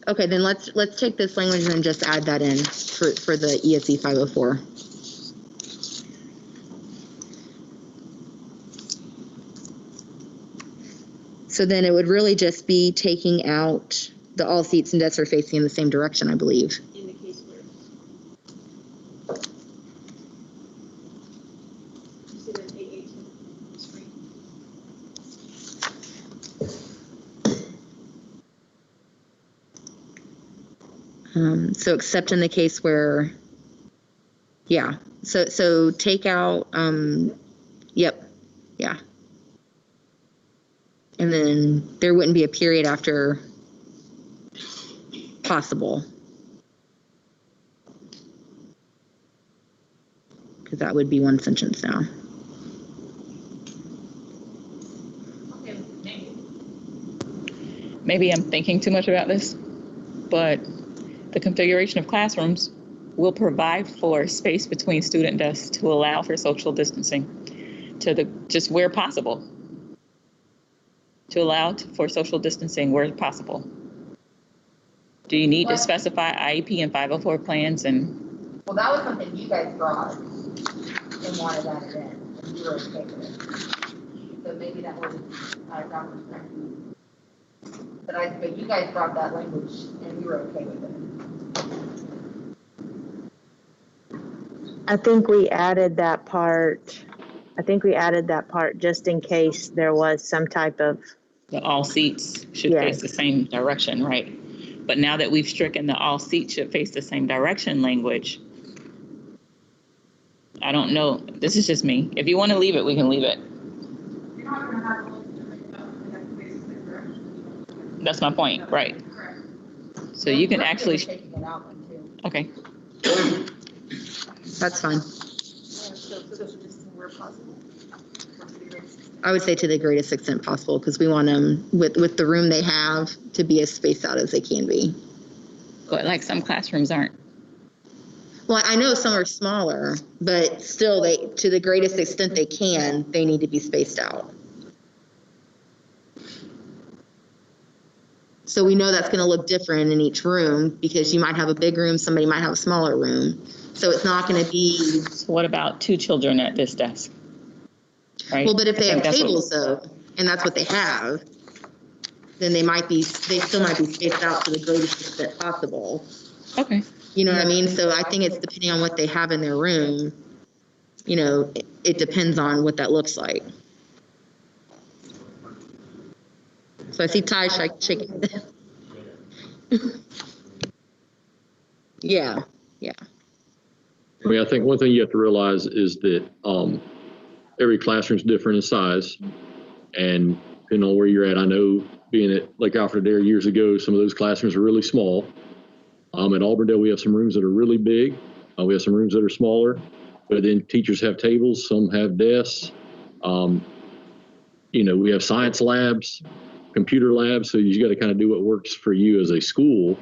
Okay, then let's take this language and just add that in for the ESE 504. So then it would really just be taking out the all seats and desks are facing in the same direction, I believe. In the case where. You see that 818 screen? So except in the case where, yeah, so take out, yep, yeah. And then there wouldn't be a period after possible. Because that would be one sentence now. Okay, maybe. Maybe I'm thinking too much about this, but the configuration of classrooms will provide for space between student desks to allow for social distancing just where possible. To allow for social distancing where possible. Do you need to specify IEP and 504 plans and? Well, that was something you guys brought and wanted that in, and you were okay with it. So maybe that was, but you guys brought that language and we were okay with it. I think we added that part. Just in case there was some type of. The all seats should Yes. face the same direction, right? But now that we've stricken the all seats should face the same direction language, I don't know. This is just me. If you want to leave it, we can leave it. That's my point, right? So you can actually. Okay. That's fine. So social distancing where possible. I would say to the greatest extent possible, because we want them, with the room they have, to be as spaced out as they can be. But like some classrooms aren't. Well, I know some are smaller, but still, to the greatest extent they can, they need to be spaced out. So we know that's going to look different in each room, because you might have a big room, somebody might have a smaller room. So it's not going to be. So what about 2 children at this desk? Right? Well, but if they have that's tables though, and that's what they have, then they still might be spaced out to the greatest extent possible. Okay. You know what I mean? So I think it's depending on what they have in their room, it depends on what that looks like. So I see Ty shaking. Yeah. I mean, I think one thing you have to realize is that every classroom's different in size, and depending on where you're at, I know being at Lake Alfred Adair years ago, some of those classrooms are really small. At Auburndale, we have some rooms that are really big. We have some rooms that are smaller, but then teachers have tables, some have desks. We have science labs, computer labs, so you got to kind of do what works for you as a school.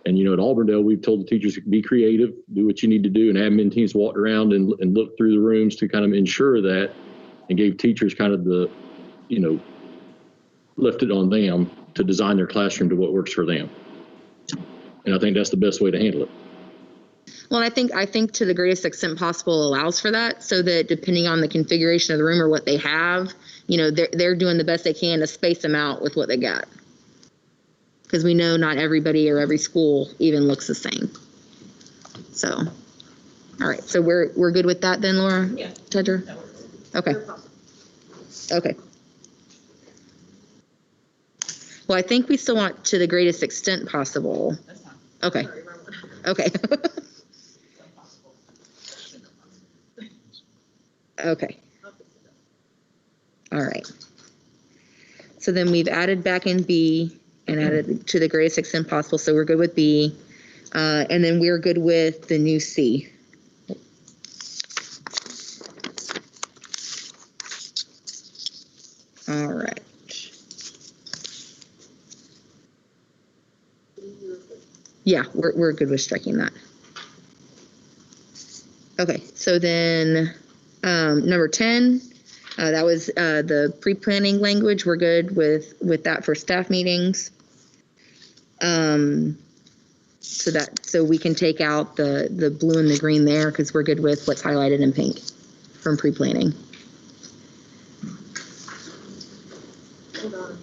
And, at Auburndale, we've told the teachers to be creative, do what you need to do, and admin teams walked around and looked through the rooms to kind of ensure that, and gave teachers kind of the, left it on them to design their classroom to what works for them. And I think that's the best way to handle it. Well, I think to the greatest extent possible allows for that, so that depending on the configuration of the room or what they have, they're doing the best they can to space them out with what they got. Because we know not everybody or every school even looks the same. So, all right. So we're good with that then, Laura? Yeah. Tedra? Okay. Okay. Well, I think we still want to the greatest extent possible. That's fine. Okay. Okay. Okay. All right. So then we've added back in B and added to the greatest extent possible. So we're good with B. And then we're good with the new C. All right. Yeah, we're good with striking that. Okay, so then number 10, that was the pre-planning language. We're good with that for staff meetings. So we can take out the blue and the green there because we're good with what's highlighted in pink from pre-planning. Hold on.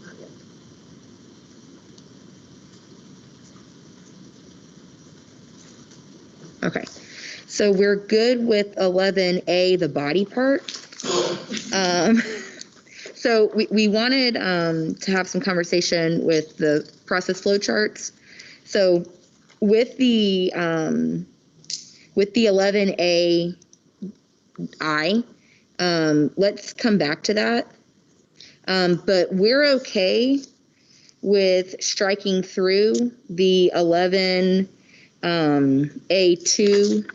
Not yet. Okay, so we're good with 11A, the body part. So we wanted to have some conversation with the process flow charts. So with the 11A let's come back to that. But we're okay with striking through the 11 A2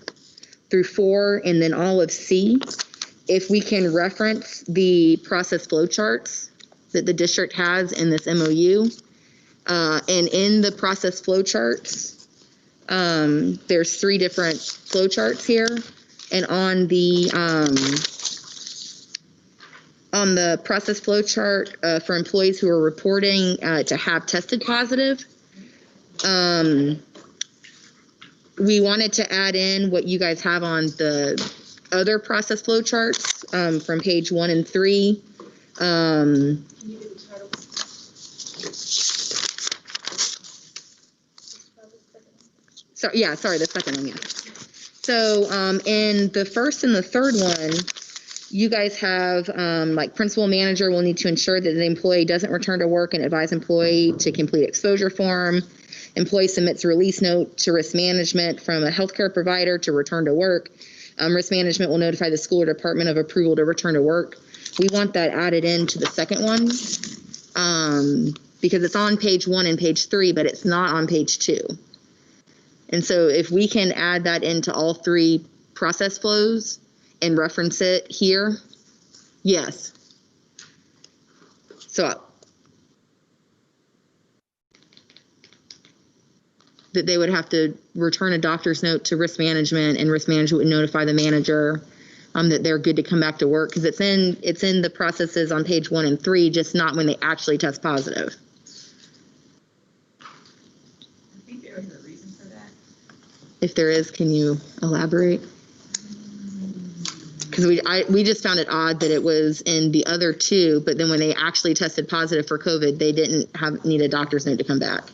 through 4 and then all of C. If we can reference the process flow charts that the district has in this MOU, and in the process flow charts, there's 3 different flow charts here, and on the process flow chart for employees who are reporting to have tested positive, we wanted to add in what you guys have on the other process flow charts from page 1 and 3. Can you do the title? Sorry, the second one, yeah. So in the first and the third one, you guys have like principal manager will need to ensure that the employee doesn't return to work and advise employee to complete exposure form. Employee submits a release note to risk management from a healthcare provider to return to work. Risk management will notify the school or department of approval to return to work. We want that added into the second one because it's on page 1 and page 3, but it's not on page 2. And so if we can add that into all 3 process flows and reference it here, yes. So that they would have to return a doctor's note to risk management, and risk management would notify the manager that they're good to come back to work, because it's in the processes on page 1 and 3, just not when they actually test positive. I think there is a reason for that. If there is, can you elaborate? Because we just found it odd that it was in the other 2, but then when they actually tested positive for COVID, they didn't need a doctor's note to come back.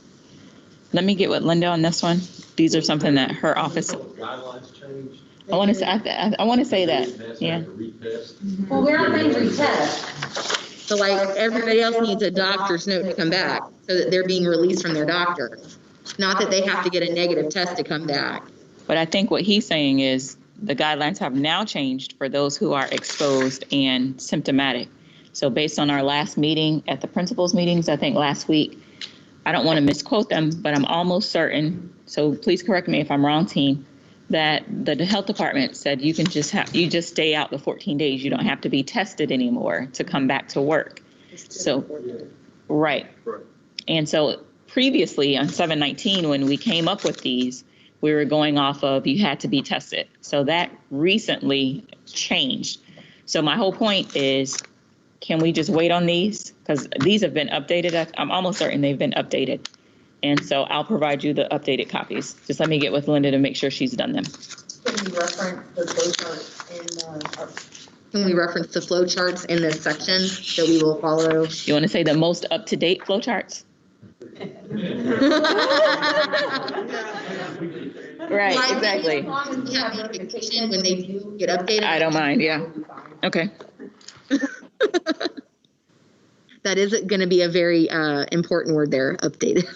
Let me get with Linda on this one. These are something that her office. Guidelines changed. I want to say that. Yeah. Well, we're not going to retest. So like everybody else needs a doctor's note to come back so that they're being released from their doctor. Not that they have to get a negative test to come back. But I think what he's saying is the guidelines have now changed for those who are exposed and symptomatic. So based on our last meeting at the principals meetings, I think last week, I don't want to misquote them, but I'm almost certain, so please correct me if I'm wrong, team, that the health department said you just stay out the 14 days. You don't have to be tested anymore to come back to work. So, right. And so previously on 7/19, when we came up with these, we were going off of you had to be tested. So that recently changed. So my whole point is, can we just wait on these? Because these have been updated. I'm almost certain they've been updated. And so I'll provide you the updated copies. Just let me get with Linda to make sure she's done them. Can we reference the flow charts in this section that we will follow? You want to say the most up-to-date flow charts? Right, exactly. As long as we have notification when they do get updated. I don't mind, yeah. Okay. That is going to be a very important word there, updated.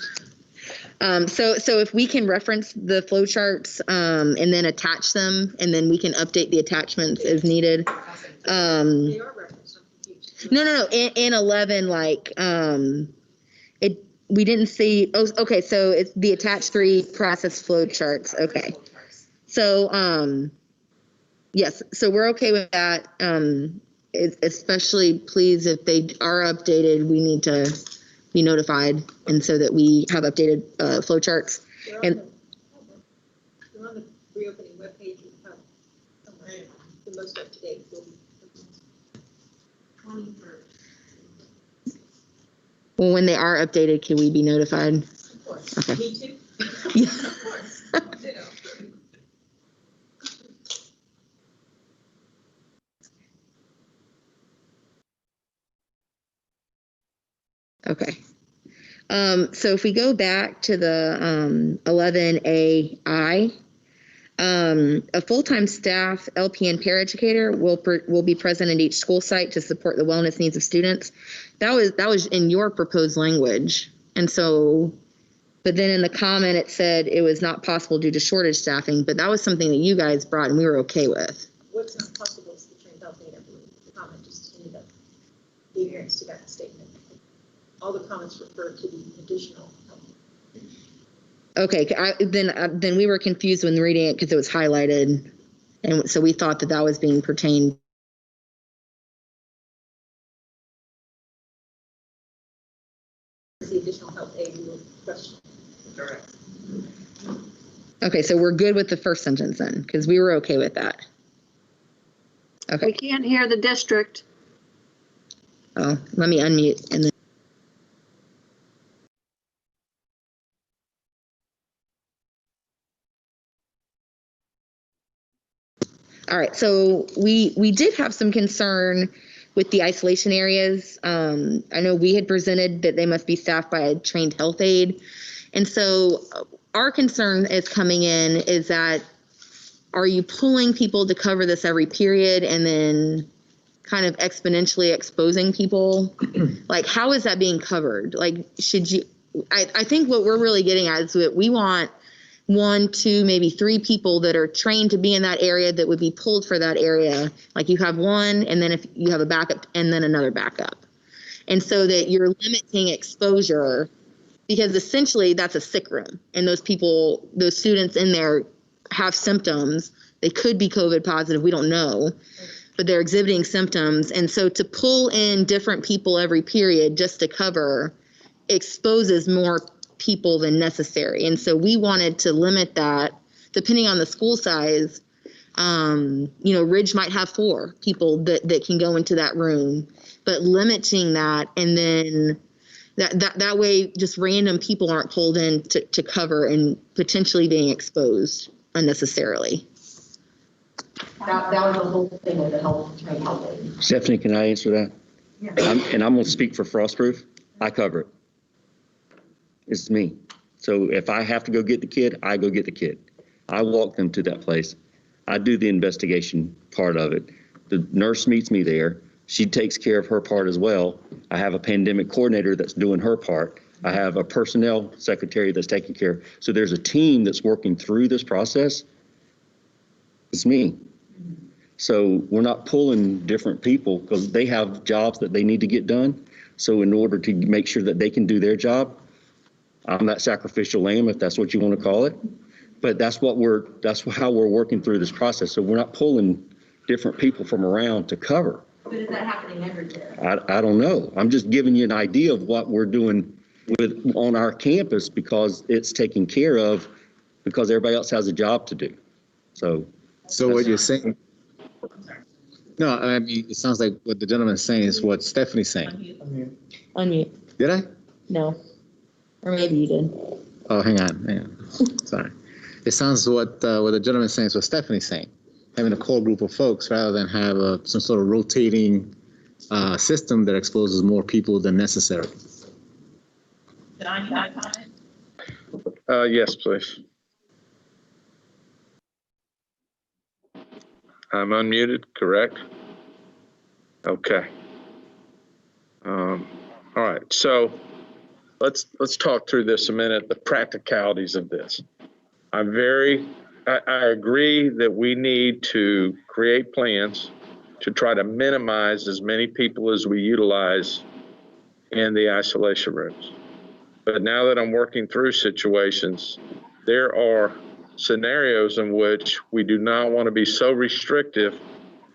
So if we can reference the flow charts and then attach them, and then we can update the attachments as needed. They are referenced. I'm confused. No. In 11, we didn't see. Oh, okay. So it's the attached 3 process flow charts. Okay. So yes. So we're okay with that. Especially, please, if they are updated, we need to be notified, and so that we have updated flow charts. They're And on the reopening webpage. The most up to date will be. 21st. Well, when they are updated, can we be notified? Of course. Okay. Me too. Yeah. Of course. Ditto. Okay. So if we go back to the 11AI, a full-time staff LPN paraeducator will be present at each school site to support the wellness needs of students. That was in your proposed language, and so, but then in the comment it said it was not possible due to shortage staffing. But that was something that you guys brought and we were okay with. What's not possible is the trained health aide, I believe. The comment just ended up the adherence to that statement. All the comments refer to the additional health aide. Okay, then we were confused when reading it because it was highlighted, and so we thought that was being pertained. The additional health aide we will question. Correct. Okay, so we're good with the first sentence then, because we were okay with that. We Okay. can't hear the district. Oh, let me unmute and then. All right, so we did have some concern with the isolation areas. I know we had presented that they must be staffed by a trained health aide. And so our concern is coming in is that, are you pulling people to cover this every period and then kind of exponentially exposing people? Like, how is that being covered? Like, should you, I think what we're really getting at is that we want 1, 2, maybe 3 people that are trained to be in that area that would be pulled for that area. Like you have one, and then if you have a backup, and then another backup. And so that you're limiting exposure, because essentially that's a sick room. And those people, those students in there have symptoms. They could be COVID positive, we don't know, but they're exhibiting symptoms. And so to pull in different people every period just to cover exposes more people than necessary. And so we wanted to limit that depending on the school size. Ridge might have 4 people that can go into that room, but limiting that, and then that way just random people aren't pulled in to cover and potentially being exposed unnecessarily. That was the whole thing with the trained health aide. Stephanie, can I answer that? Yeah. I'm going to speak for Frostproof. I cover it. It's me. So if I have to go get the kid, I go get the kid. I walk them to that place. I do the investigation part of it. The nurse meets me there. She takes care of her part as well. I have a pandemic coordinator that's doing her part. I have a personnel secretary that's taking care. So there's a team that's working through this process. It's me. So we're not pulling different people because they have jobs that they need to get done. So in order to make sure that they can do their job, I'm that sacrificial lamb, if that's what you want to call it. But that's how we're working through this process. So we're not pulling different people from around to cover. But is that happening everywhere? I don't know. I'm just giving you an idea of what we're doing on our campus because it's taken care of because everybody else has a job to do. So what you're saying? No, I mean, it sounds like what the gentleman's saying is what Stephanie's saying. Unmute. Did I? No. Or maybe you did. Oh, hang on. Sorry. It sounds what the gentleman's saying is what Stephanie's saying. Having a core group of folks rather than have some sort of rotating system that exposes more people than necessary. Can I comment? Yes, please. I'm unmuted, correct? Okay. All right, so let's talk through this a minute, the practicalities of this. I agree that we need to create plans to try to minimize as many people as we utilize in the isolation rooms. But now that I'm working through situations, there are scenarios in which we do not want to be so restrictive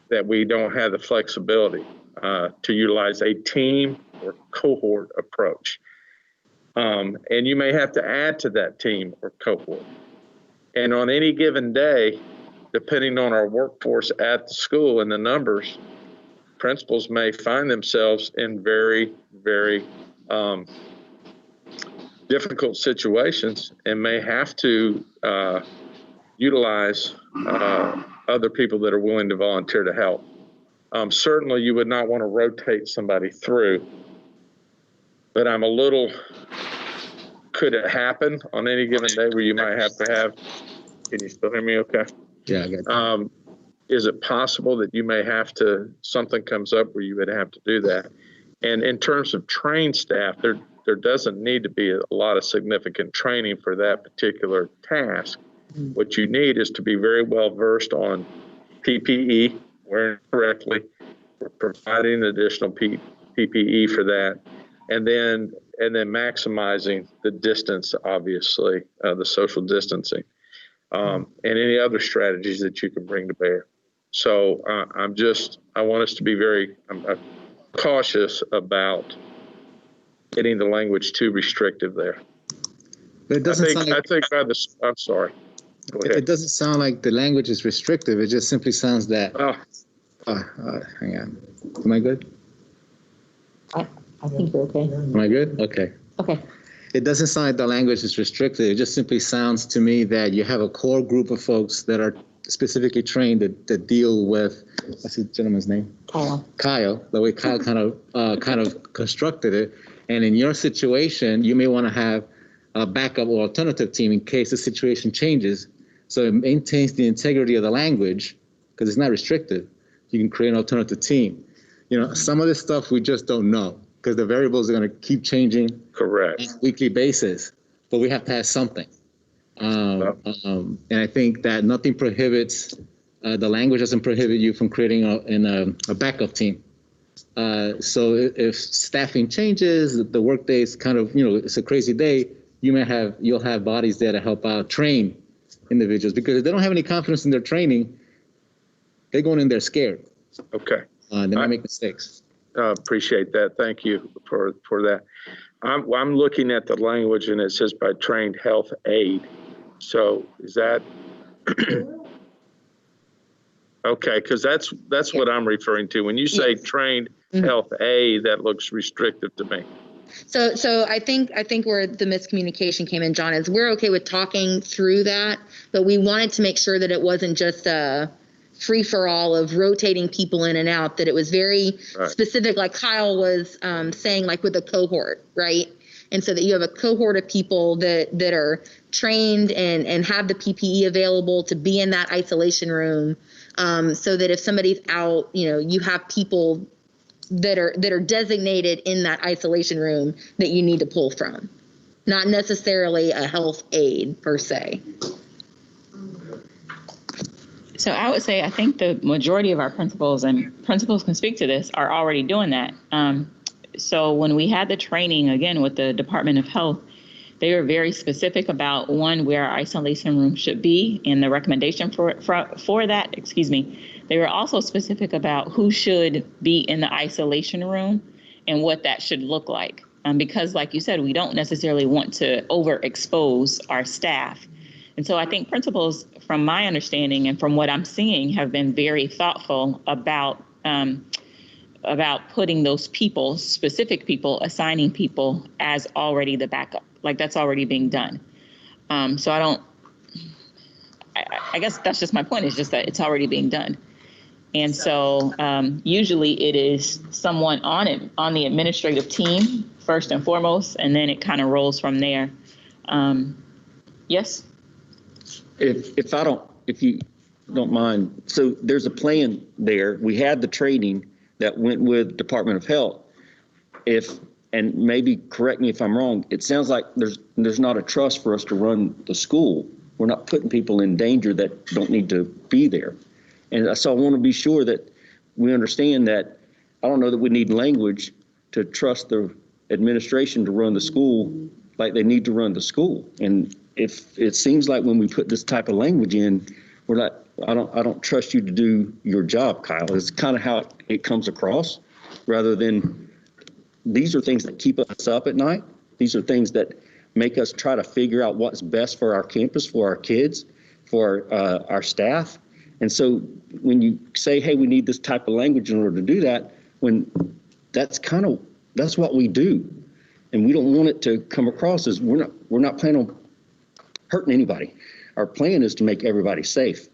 that we don't have the flexibility to utilize a team or cohort approach. And you may have to add to that team or cohort. And on any given day, depending on our workforce at the school and the numbers, principals may find themselves in very, very difficult situations and may have to utilize other people that are willing to volunteer to help. Certainly, you would not want to rotate somebody through, but I'm a little, could it happen on any given day where you might have to have, can you still hear me okay? Yeah, I got it. Is it possible that you may have to, something comes up where you would have to do that? And in terms of trained staff, there doesn't need to be a lot of significant training for that particular task. What you need is to be very well versed on PPE, wearing it correctly, providing additional PPE for that, and then maximizing the distance, obviously, the social distancing, and any other strategies that you can bring to bear. So I want us to be very cautious about getting the language too restrictive there. But it doesn't sound like, I'm sorry. Go ahead. it doesn't sound like the language is restrictive. It just simply sounds that. Hang on. Am I good? I think you're okay. Am I good? Okay. Okay. It doesn't sound like the language is restricted. It just simply sounds to me that you have a core group of folks that are specifically trained to deal with, what's the gentleman's name? Kyle. The way Kyle kind of constructed it. And in your situation, you may want to have a backup or alternative team in case the situation changes. So it maintains the integrity of the language because it's not restrictive. You can create an alternative team. You know, some of this stuff we just don't know because the variables are going to keep changing. Correct. On a weekly basis, but we have to have something. And I think that nothing prohibits, the language doesn't prohibit you from creating a backup team. So if staffing changes, the workday is kind of, it's a crazy day, you'll have bodies there to help out train individuals, because if they don't have any confidence in their training, they're going in there scared. Okay. They might make mistakes. Appreciate that. Thank you for that. I'm looking at the language and it says by trained health aide. So is that okay? Because that's what I'm referring to. When you say trained health aide, that looks restrictive to me. So I think where the miscommunication came in, John, is we're okay with talking through that, but we wanted to make sure that it wasn't just a free for all of rotating people in and out, that it was very specific, like Kyle was saying, like with a cohort, right? And so that you have a cohort of people that are trained and have the PPE available to be in that isolation room, so that if somebody's out, you have people that are designated in that isolation room that you need to pull from, not necessarily a health aide per se. So I would say I think the majority of our principals, and principals can speak to this, are already doing that. So when we had the training, again, with the Department of Health, they were very specific about, one, where our isolation room should be and the recommendation for that, They were also specific about who should be in the isolation room and what that should look like. Because like you said, we don't necessarily want to overexpose our staff. And so I think principals, from my understanding and from what I'm seeing, have been very thoughtful about putting those people, specific people, assigning people as already the backup. Like that's already being done. So I guess that's just my point, is just that it's already being done. And so usually it is someone on the administrative team first and foremost, and then it kind of rolls from there. Yes? If you don't mind, so there's a plan there. We had the training that went with Department of Health. And maybe correct me if I'm wrong, it sounds like there's not a trust for us to run the school. We're not putting people in danger that don't need to be there. And so I want to be sure that we understand that. I don't know that we need language to trust the administration to run the school like they need to run the school. And if it seems like when we put this type of language in, we're not, I don't trust you to do your job, Kyle. It's kind of how it comes across, rather than these are things that keep us up at night. These are things that make us try to figure out what's best for our campus, for our kids, for our staff. And so when you say, hey, we need this type of language in order to do that, when that's what we do. And we don't want it to come across as we're not planning on hurting anybody. Our plan is to make everybody safe.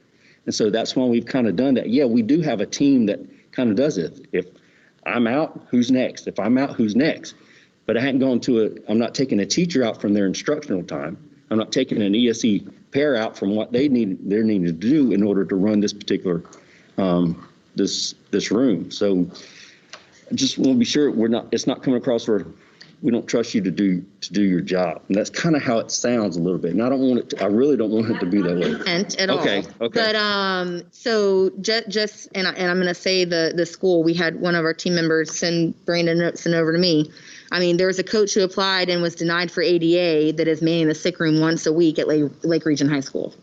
And so that's why we've kind of done that. Yeah, we do have a team that kind of does it. If I'm out, who's next? If I'm out, who's next? But I hadn't gone to I'm not taking a teacher out from their instructional time. I'm not taking an ESE pair out from what they're needing to do in order to run this particular, this room. So I just want to be sure it's not coming across where we don't trust you to do your job. And that's kind of how it sounds a little bit. And I really don't want it to be that way. At all. Okay. But so just and I'm going to say the school, we had one of our team members send Brandon notes and over to me. I mean, there was a coach who applied and was denied for ADA that is manning the sick room once a week at Lake Region High School.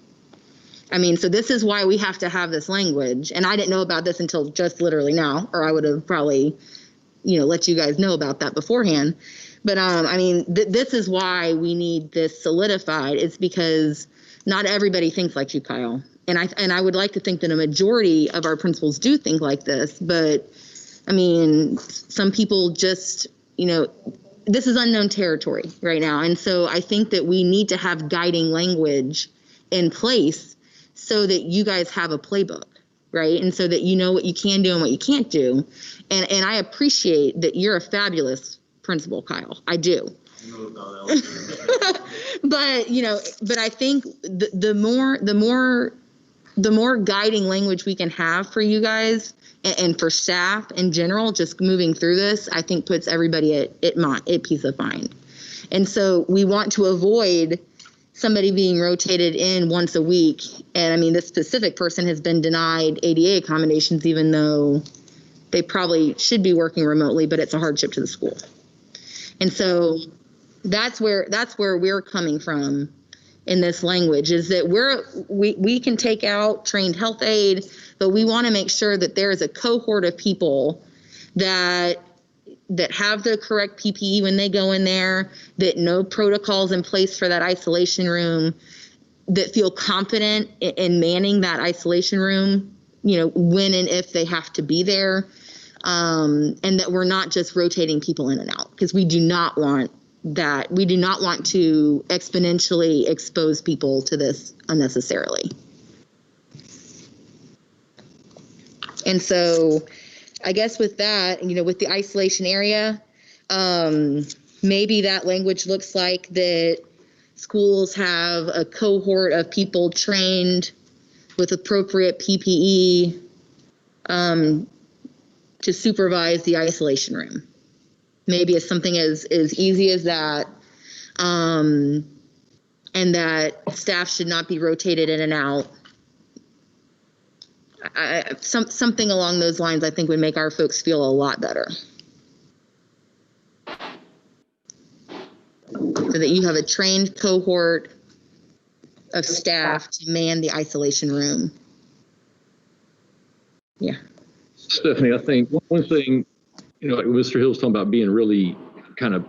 I mean, so this is why we have to have this language. And I didn't know about this until just literally now, or I would have probably, let you guys know about that beforehand. But I mean, this is why we need this solidified. It's because not everybody thinks like you, Kyle. And I would like to think that a majority of our principals do think like this. But I mean, some people just, this is unknown territory right now. And so I think that we need to have guiding language in place so that you guys have a playbook, right? And so that you know what you can do and what you can't do. And I appreciate that you're a fabulous principal, Kyle. I do. But I think the more guiding language we can have for you guys and for staff in general, just moving through this, I think puts everybody at peace of mind. And so we want to avoid somebody being rotated in once a week. And I mean, this specific person has been denied ADA accommodations, even though they probably should be working remotely, but it's a hardship to the school. And so that's where we're coming from in this language, is that we can take out trained health aide, but we want to make sure that there is a cohort of people that have the correct PPE when they go in there, that know protocols in place for that isolation room, that feel confident in manning that isolation room, when and if they have to be there. And that we're not just rotating people in and out, because we do not want that. We do not want to exponentially expose people to this unnecessarily. And so I guess with that, with the isolation area, maybe that language looks like that schools have a cohort of people trained with appropriate PPE to supervise the isolation room. Maybe it's something as easy as that, and that staff should not be rotated in and out. Something along those lines, I think, would make our folks feel a lot better. So that you have a trained cohort of staff to man the isolation room. Yeah. Stephanie, I think one thing, like Mr. Hill's talking about being really kind of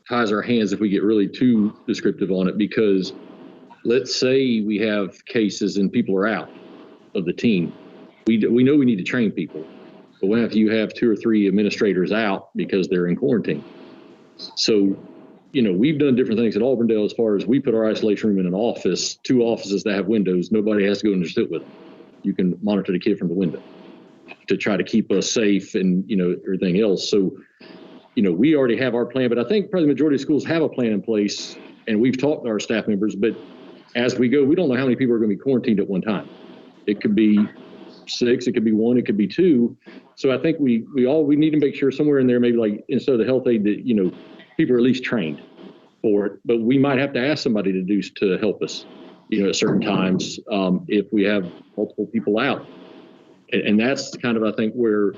ties our hands if we get really too descriptive on it, because let's say we have cases and people are out of the team. We know we need to train people, but what if you have 2 or 3 administrators out because they're in quarantine? So, we've done different things at Auburndale as far as we put our isolation room in an office, 2 offices that have windows. Nobody has to go in there and sit with them. You can monitor the kid from the window to try to keep us safe and, everything else. So, we already have our plan, but I think probably the majority of schools have a plan in place, and we've talked to our staff members, but as we go, we don't know how many people are going to be quarantined at one time. It could be 6, it could be 1, it could be 2. So I think we need to make sure somewhere in there, maybe like instead of the health aide, that, people are at least trained for it, but we might have to ask somebody to help us, at certain times, if we have multiple people out. And that's kind of, I think, where,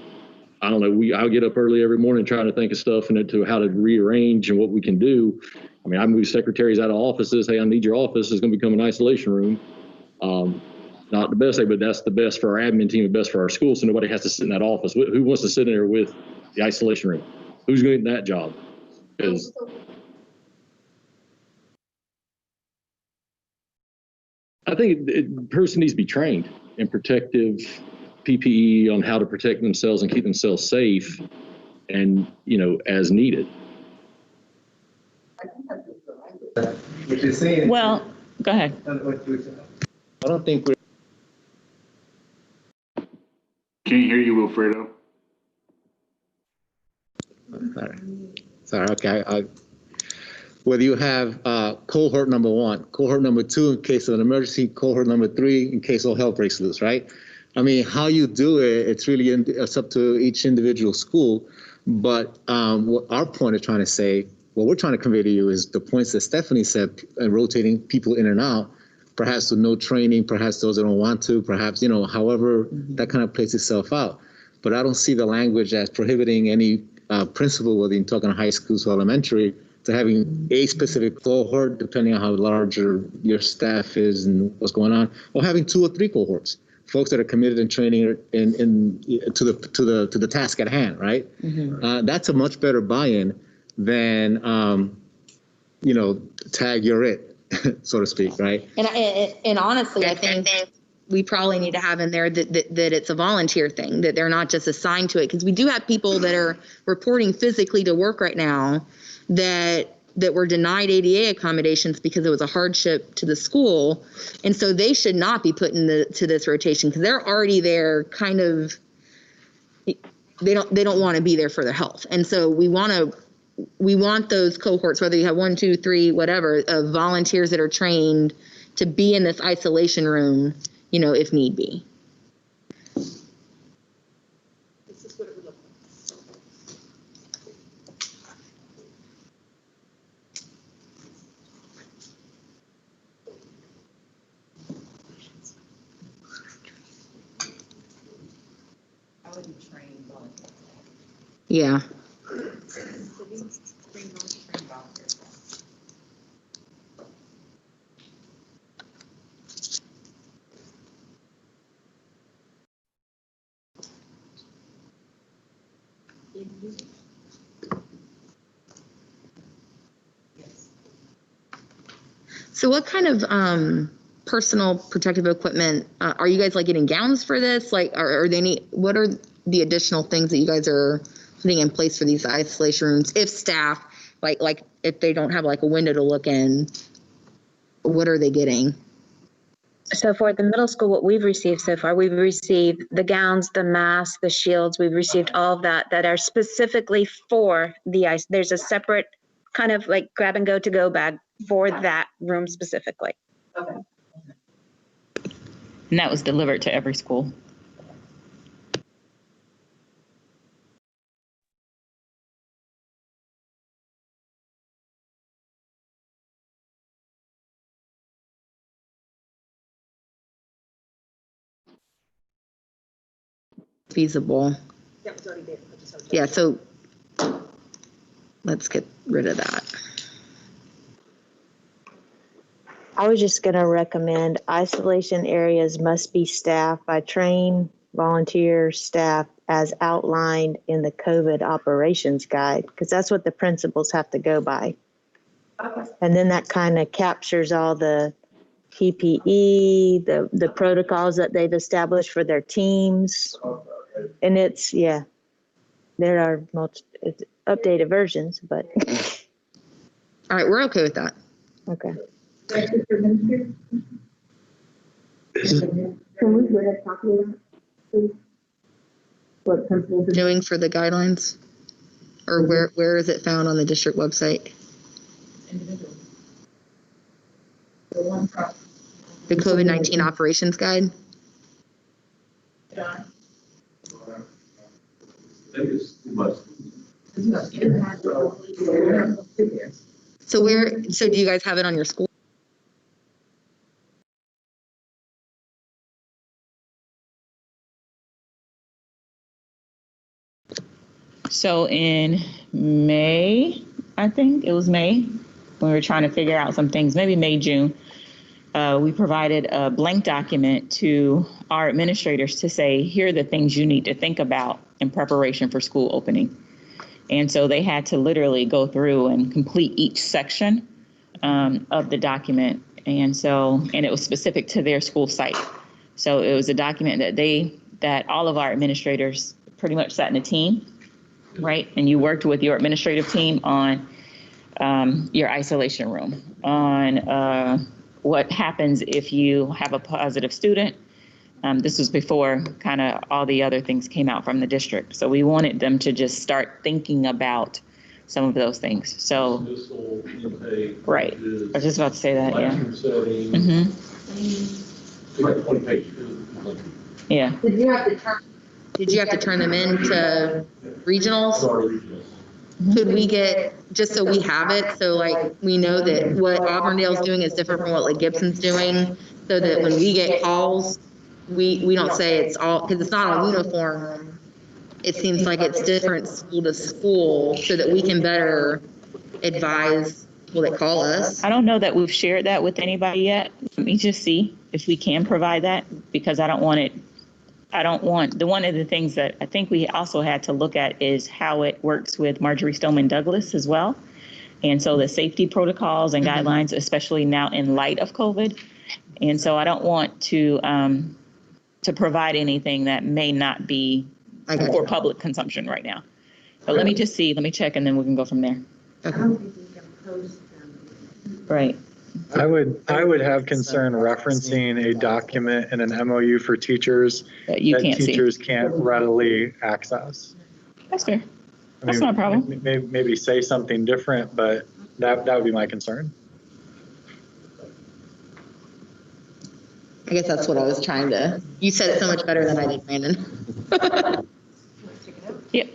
I don't know, I'll get up early every morning trying to think of stuff and to how to rearrange and what we can do. I mean, I move secretaries out of offices. Hey, I need your office. It's going to become an isolation room. Not the best thing, but that's the best for our admin team, the best for our school, so nobody has to sit in that office. Who wants to sit in there with the isolation room? Who's going to get that job? Because I think the person needs to be trained in protective PPE on how to protect themselves and keep themselves safe, and as needed. What you're saying. Well, go ahead. I don't think we're. Can't hear you, Wilfredo. Sorry. Okay. Whether you have cohort number 1, cohort number 2 in case of an emergency, cohort number 3 in case all hell breaks loose, right? I mean, how you do it, it's up to each individual school. But what our point is trying to say, what we're trying to convey to you is the points that Stephanie said, rotating people in and out, perhaps with no training, perhaps those that don't want to, perhaps, however that kind of plays itself out. But I don't see the language as prohibiting any principal, whether you're talking high schools or elementary, to having a specific cohort, depending on how large your staff is and what's going on, or having 2 or 3 cohorts, folks that are committed in training to the task at hand, right? That's a much better buy-in than tag you're it, so to speak, right? And honestly, I think we probably need to have in there that it's a volunteer thing, that they're not just assigned to it, because we do have people that are reporting physically to work right now that were denied ADA accommodations because it was a hardship to the school, and so they should not be put to this rotation because they're already there. Kind of, they don't want to be there for their health, and so we want those cohorts, whether you have 1, 2, 3, whatever, of volunteers that are trained to be in this isolation room, if need be. This is what it would look like. I wouldn't train volunteers. Yeah. Train volunteers. So what kind of personal protective equipment are you guys getting gowns for this? What are the additional things that you guys are putting in place for these isolation rooms? If staff, like if they don't have a window to look in, what are they getting? So for the middle school, what we've received so far, we've received the gowns, the masks, the shields. We've received all of that are specifically for the ice. There's a separate kind of grab and go to go bag for that room specifically. Okay. And that was delivered to every school. Feasible. That was already there. Yeah, so let's get rid of that. I was just going to recommend isolation areas must be staffed by trained volunteer staff as outlined in the COVID operations guide, because that's what the principals have to go by. Okay. And then that kind of captures all the PPE, the protocols that they've established for their teams. And there are it's updated versions, but. All right, we're okay with that. Okay. Can we go ahead and talk about that, please? What principals are Doing for the guidelines? Or where is it found on the district website? Individual. the one from? The COVID-19 operations guide? John? I think it's too much. So do you guys have it on your school? So in May, I think it was May, when we were trying to figure out some things, maybe May, June, we provided a blank document to our administrators to say, here are the things you need to think about in preparation for school opening. And so they had to literally go through and complete each section of the document. And it was specific to their school site. So it was a document that all of our administrators pretty much sat in a team, right? And you worked with your administrative team on your isolation room, on what happens if you have a positive student. This was before kind of all the other things came out from the district. So we wanted them to just start thinking about some of those things. So, right. I was just about to say that, yeah. Mm-hmm. Yeah. Did you have to turn them into regionals? Could we get, just so we have it, so like we know that what Auburndale's doing is different from what like Gibson's doing, so that when we get calls, we don't say it's all, because it's not all uniform. It seems like it's different school to school, so that we can better advise people that call us. I don't know that we've shared that with anybody yet. Let me just see if we can provide that, because I don't want, one of the things that I think we also had to look at is how it works with Marjorie Stoneman Douglas as well. And so the safety protocols and guidelines, especially now in light of COVID. And so I don't want to provide anything that may not be for public consumption right now. But let me just see, let me check, and then we can go from there. Right. I would have concern referencing a document in an MOU for teachers that teachers can't readily access. That's fair. That's not a problem. Maybe say something different, but that would be my concern. I guess that's what I was trying to, you said it so much better than I did, Brandon. Yep.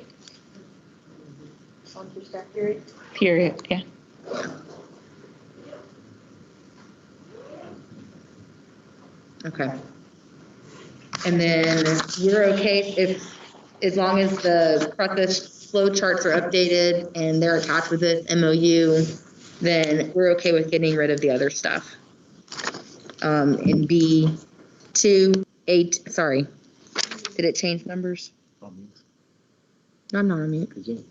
On through staff period. Period, yeah. Okay. And then you're okay if, as long as the process flow charts are updated and they're attached with this MOU, then we're okay with getting rid of the other stuff. In B2, 8, sorry. Did it change numbers? No, I'm not on mute.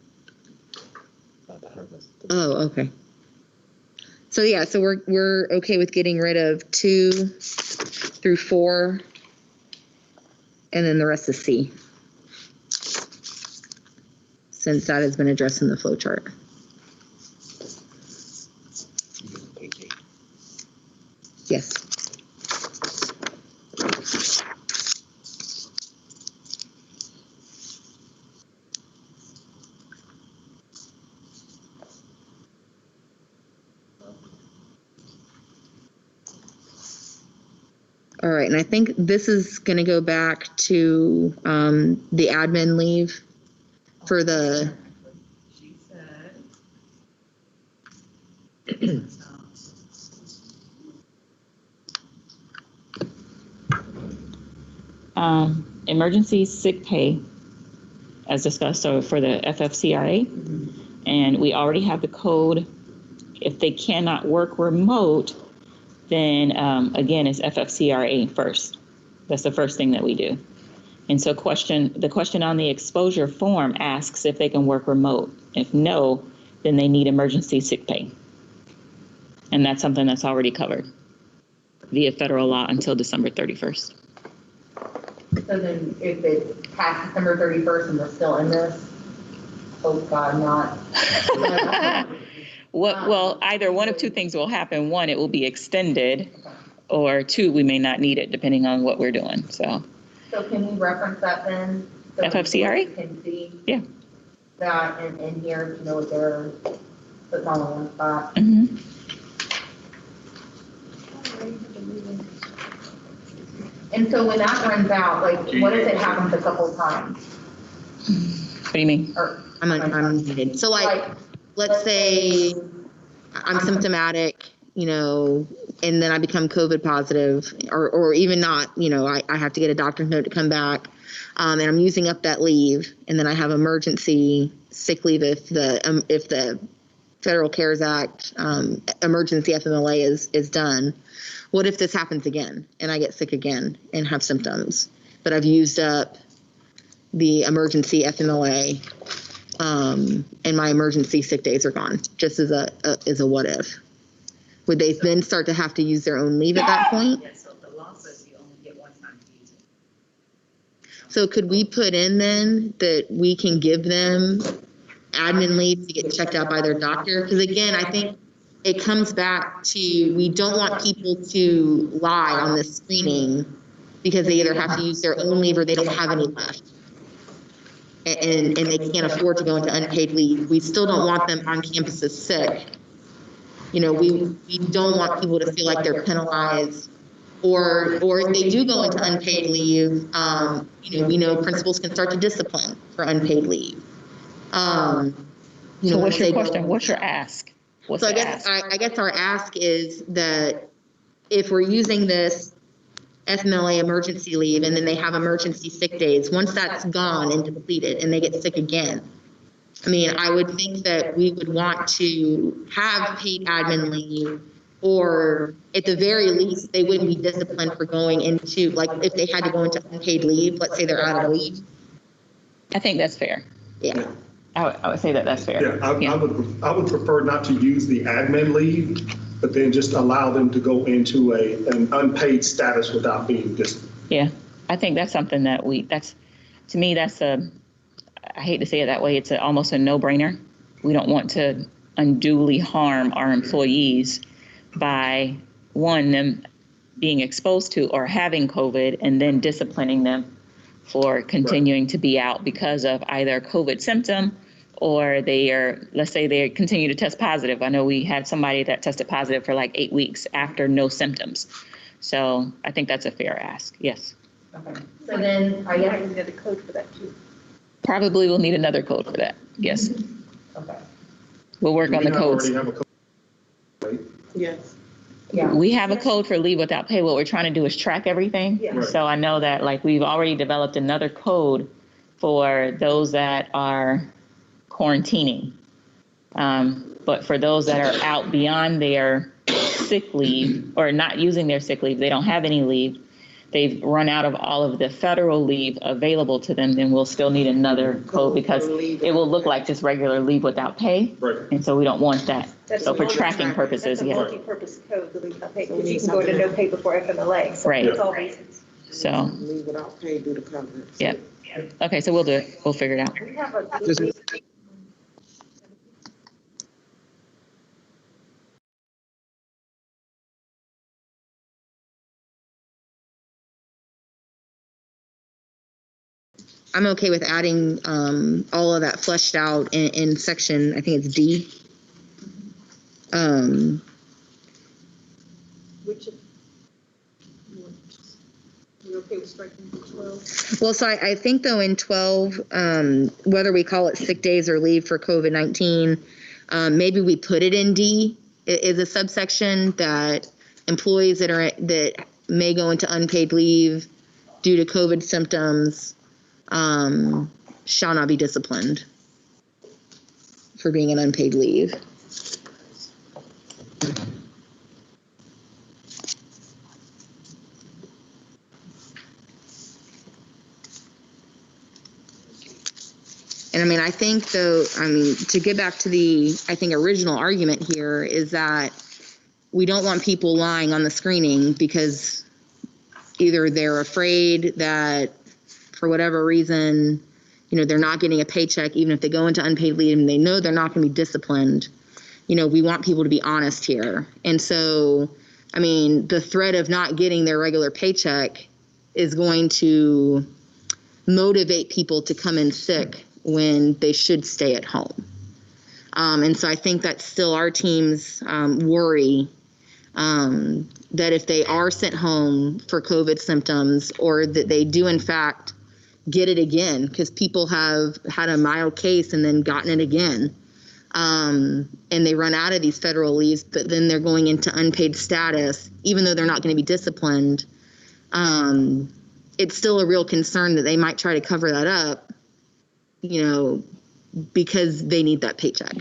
Oh, okay. So yeah, so we're okay with getting rid of 2 through 4, and then the rest is C, since that has been addressed in the flow chart. Yes. All right, and I think this is going to go back to the admin leave for the. She said. Emergency sick pay, as discussed, so for the FFCRA, and we already have the code. If they cannot work remote, then again, it's FFCRA first. That's the first thing that we do. And so the question on the exposure form asks if they can work remote. If no, then they need emergency sick pay. And that's something that's already covered via federal law until December 31st. So then if it's past December 31st and we're still in this, oh God, not. Well, either one of two things will happen. One, it will be extended, or two, we may not need it depending on what we're doing, so. So can we reference that then? So FFCRA? Can see Yeah. that in here to know what they're putting on one spot. Mm-hmm. And so when that runs out, like, what if it happens a couple of times? What do you mean? Or I'm so like, let's say I'm symptomatic, you know, and then I become COVID positive, or even not, you know, I have to get a doctor's note to come back, and I'm using up that leave, and then I have emergency sick leave if the Federal CARES Act emergency FMLA is done. What if this happens again and I get sick again and have symptoms, but I've used up the emergency FMLA, and my emergency sick days are gone, just as a what if? Would they then start to have to use their own leave at that point? Yeah, so the law says you only get one time to use it. So could we put in then that we can give them admin leave to get checked out by their doctor. Because again, I think it comes back to, we don't want people to lie on this screening because they either have to use their own leave or they don't have any left. And they can't afford to go into unpaid leave. We still don't want them on campuses sick. You know, we don't want people to feel like they're penalized, or if they do go into unpaid leave, you know, we know principals can start to discipline for unpaid leave. So what's your question? What's your ask? What's So I the guess, ask? I guess our ask is that if we're using this FMLA emergency leave and then they have emergency sick days, once that's gone and depleted and they get sick again, I mean, I would think that we would want to have paid admin leave, or at the very least, they wouldn't be disciplined for going into, like, if they had to go into unpaid leave, let's say they're out of leave. I think that's fair. Yeah. I would say that that's fair. Yeah, I would prefer not to use the admin leave, but then just allow them to go into an unpaid status without being disciplined. Yeah, I think that's something that to me, I hate to say it that way, it's almost a no-brainer. We don't want to unduly harm our employees by, one, them being exposed to or having COVID and then disciplining them for continuing to be out because of either a COVID symptom or let's say they continue to test positive. I know we had somebody that tested positive for like 8 weeks after no symptoms. So I think that's a fair ask, yes. Okay. So then I guess we need a code for that too. Probably we'll need another code for that, yes. Okay. We'll work on the codes. Already have a code, right? Yes. Yeah. We have a code for leave without pay. What we're trying to do is track everything. Yeah. Right. So I know that like we've already developed another code for those that are quarantining. But for those that are out beyond their sick leave or not using their sick leave, they don't have any leave, they've run out of all of the federal leave available to them, then we'll still need another code because it will look like just regular leave without pay. Right. And so we don't want that. So for tracking purposes, That's a yeah. multi-purpose code, the leave without pay, because you can go to no pay before FMLA. So Right. it's all reasons. So, Leave without pay due to COVID. yeah. Okay, so we'll do it. We'll figure it out. We have a. I'm okay with adding all of that fleshed out in section, I think it's D. Which, you okay with striking 12? Well, so I think though in 12, whether we call it sick days or leave for COVID-19, maybe we put it in D is a subsection that employees that may go into unpaid leave due to COVID symptoms shall not be disciplined for being an unpaid leave. And I mean, I think though, to get back to the, I think original argument here is that we don't want people lying on the screening because either they're afraid that for whatever reason, they're not getting a paycheck, even if they go into unpaid leave and they know they're not going to be disciplined. We want people to be honest here. And so, the threat of not getting their regular paycheck is going to motivate people to come in sick when they should stay at home. And so I think that's still our team's worry, that if they are sent home for COVID symptoms or that they do in fact get it again, because people have had a mild case and then gotten it again, and they run out of these federal leaves, but then they're going into unpaid status, even though they're not going to be disciplined, it's still a real concern that they might try to cover that up, because they need that paycheck.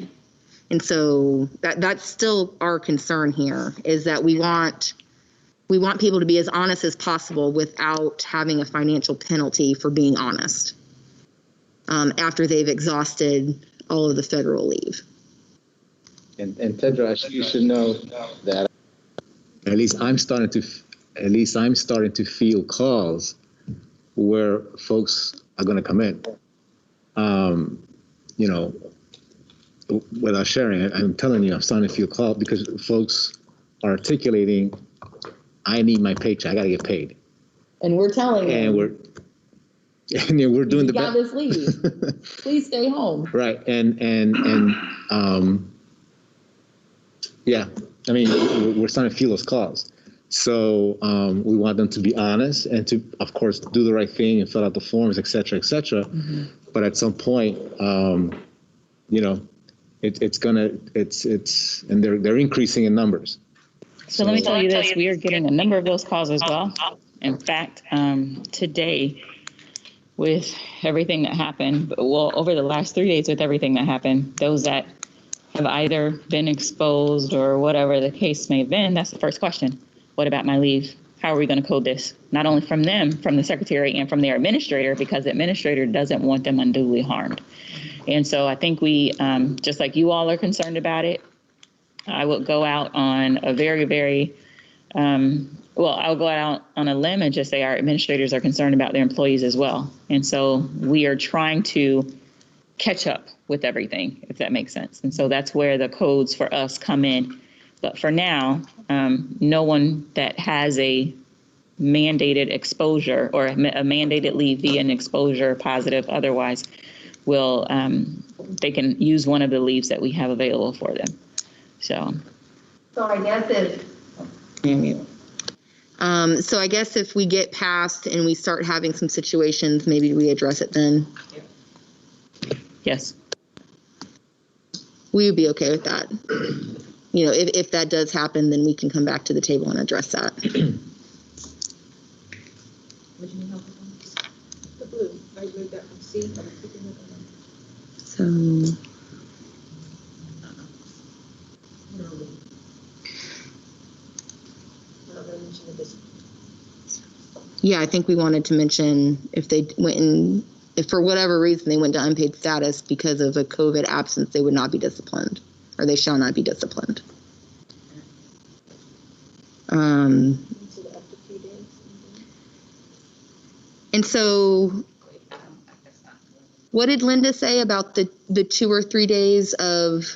And so that's still our concern here, is that we want people to be as honest as possible without having a financial penalty for being honest, after they've exhausted all of the federal leave. And Pedro, you should know that at least I'm starting to feel calls where folks are going to come in. without sharing it, I'm telling you, I'm starting to feel called because folks are articulating, I need my paycheck, I gotta get paid. And we're telling them. And we're doing the best. You gotta leave. Please stay home. Right, yeah, I mean, we're starting to feel those calls. So we want them to be honest and to, of course, do the right thing and fill out the forms, et cetera, et cetera. Mm-hmm. But at some point, you know, and they're increasing in numbers. So let me tell you this, we are getting a number of those calls as well. In fact, today, with everything that happened, well, over the last 3 days with everything that happened, those that have either been exposed or whatever the case may have been, that's the first question. What about my leave? How are we going to code this? Not only from them, from the secretary and from their administrator, because the administrator doesn't want them unduly harmed. And so I think we, just like you all are concerned about it, I would go out on a very, very, I'll go out on a limb and just say our administrators are concerned about their employees as well. And so we are trying to catch up with everything, if that makes sense. And so that's where the codes for us come in. But for now, no one that has a mandated exposure or a mandated leave via an exposure, positive, otherwise, will, they can use one of the leaves that we have available for them. So I guess so I guess if we get past and we start having some situations, maybe we address it then. Yes. We would be okay with that. You know, if that does happen, then we can come back to the table and address that. the blue, I moved that from C. So. Yeah, I think we wanted to mention if they went in, if for whatever reason they went to unpaid status because of a COVID absence, they would not be disciplined, or they shall not be disciplined. And so what did Linda say about the 2 or 3 days of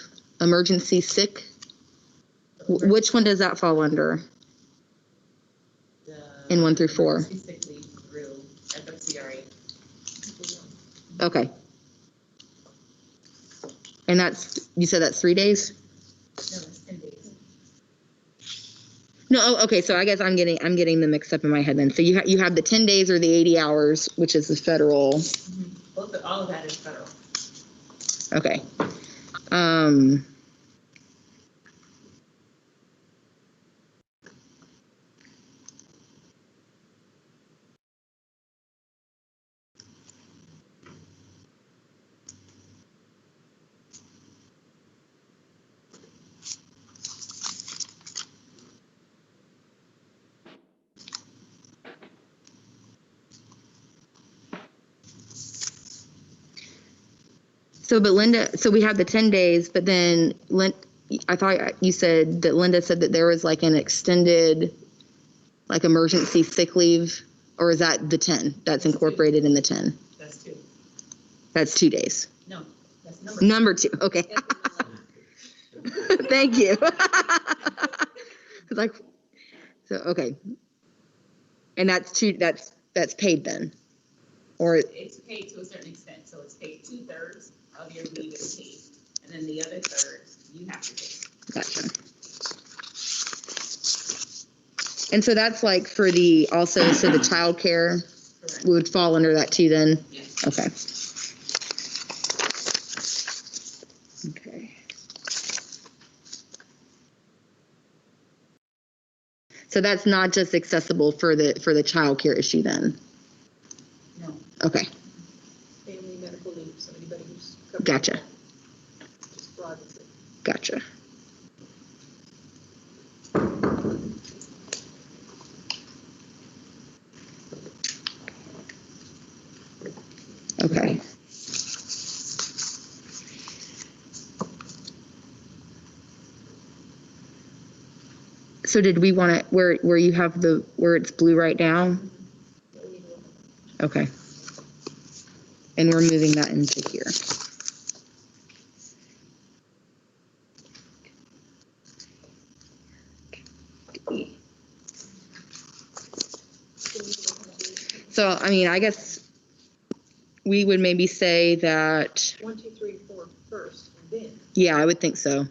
emergency sick? Which one does that fall under? In 1 through 4. Sick leave through FFCRA. Okay. And that's, you said that's 3 days? No, it's 10 days. No, oh, okay, so I guess I'm getting them mixed up in my head then. So you have the 10 days or the 80 hours, which is the federal. Mm-hmm. All of that is federal. Okay. So, but Linda, so we have the 10 days, but then I thought you said that Linda said that there was like an extended, like emergency sick leave, or is that the 10? That's incorporated in the 10? That's 2. That's 2 days. No, that's number 2. Okay. Thank you. Like, so, okay. And that's paid then? Or it's paid to a certain extent. So it's paid 2/3 of your leave is paid. And then the other third you have to pay. Gotcha. And so that's like for the, also, so the childcare would fall under that too then? Yes. Okay. Okay. So that's not just accessible for the childcare issue then? No. Okay. Family medical leave, so anybody who's covered. Gotcha. Just broadens it. Gotcha. Okay. So did we want to, where you have where it's blue right now? Okay. And we're moving that into here. So, I mean, I guess we would maybe say that, 1, 2, 3, 4 first, and then. yeah, I would think so.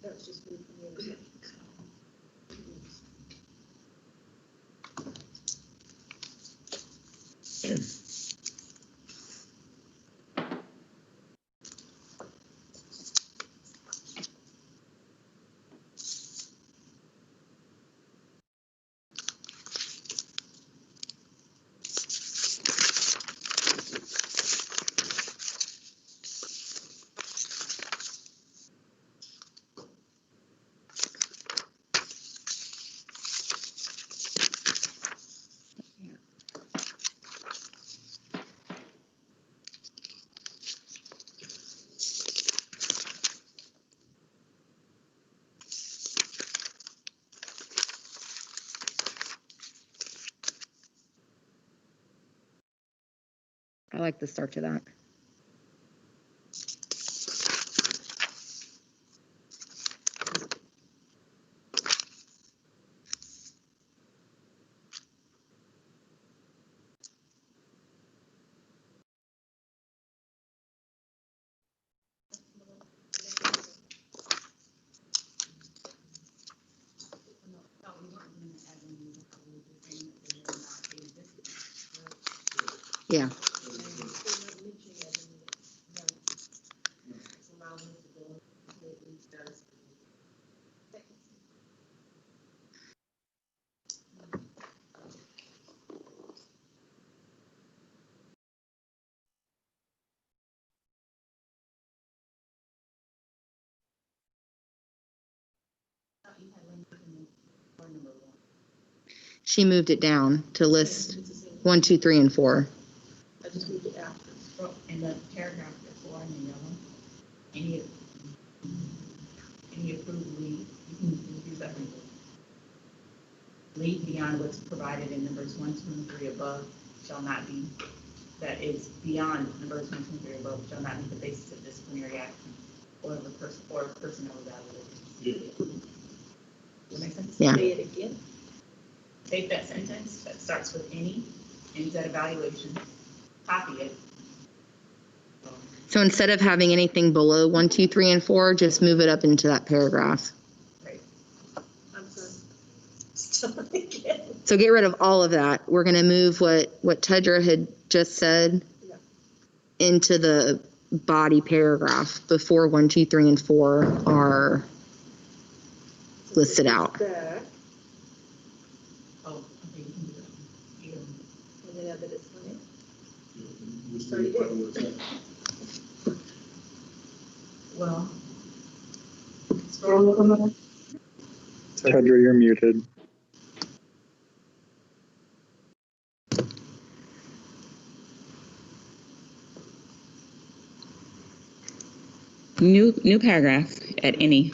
That was just moved from the other section. I like the start to that. Yeah. She moved it down to list 1, 2, 3, and 4. I just moved it after. Well, in the paragraph before in the yellow, any approved leave, you can use that language. Leave beyond what's provided in numbers 1, 2, and 3 above shall not be, that is beyond numbers 1, 2, and 3 above shall not be the basis of disciplinary action or of a person or personnel evaluation. Does that make sense? Yeah. Say it again. Take that sentence that starts with any, ends that evaluation, copy it. So instead of having anything below 1, 2, 3, and 4, just move it up into that paragraph. Right. I'm sorry. Sorry again. So get rid of all of that. We're going to move what Tedra had just said into the body paragraph before 1, 2, 3, and 4 are listed out. That, Oh, okay, you can do that. Yeah. and then add the disciplinary. Sorry, did. Well. Tedra, you're muted. New paragraph at any.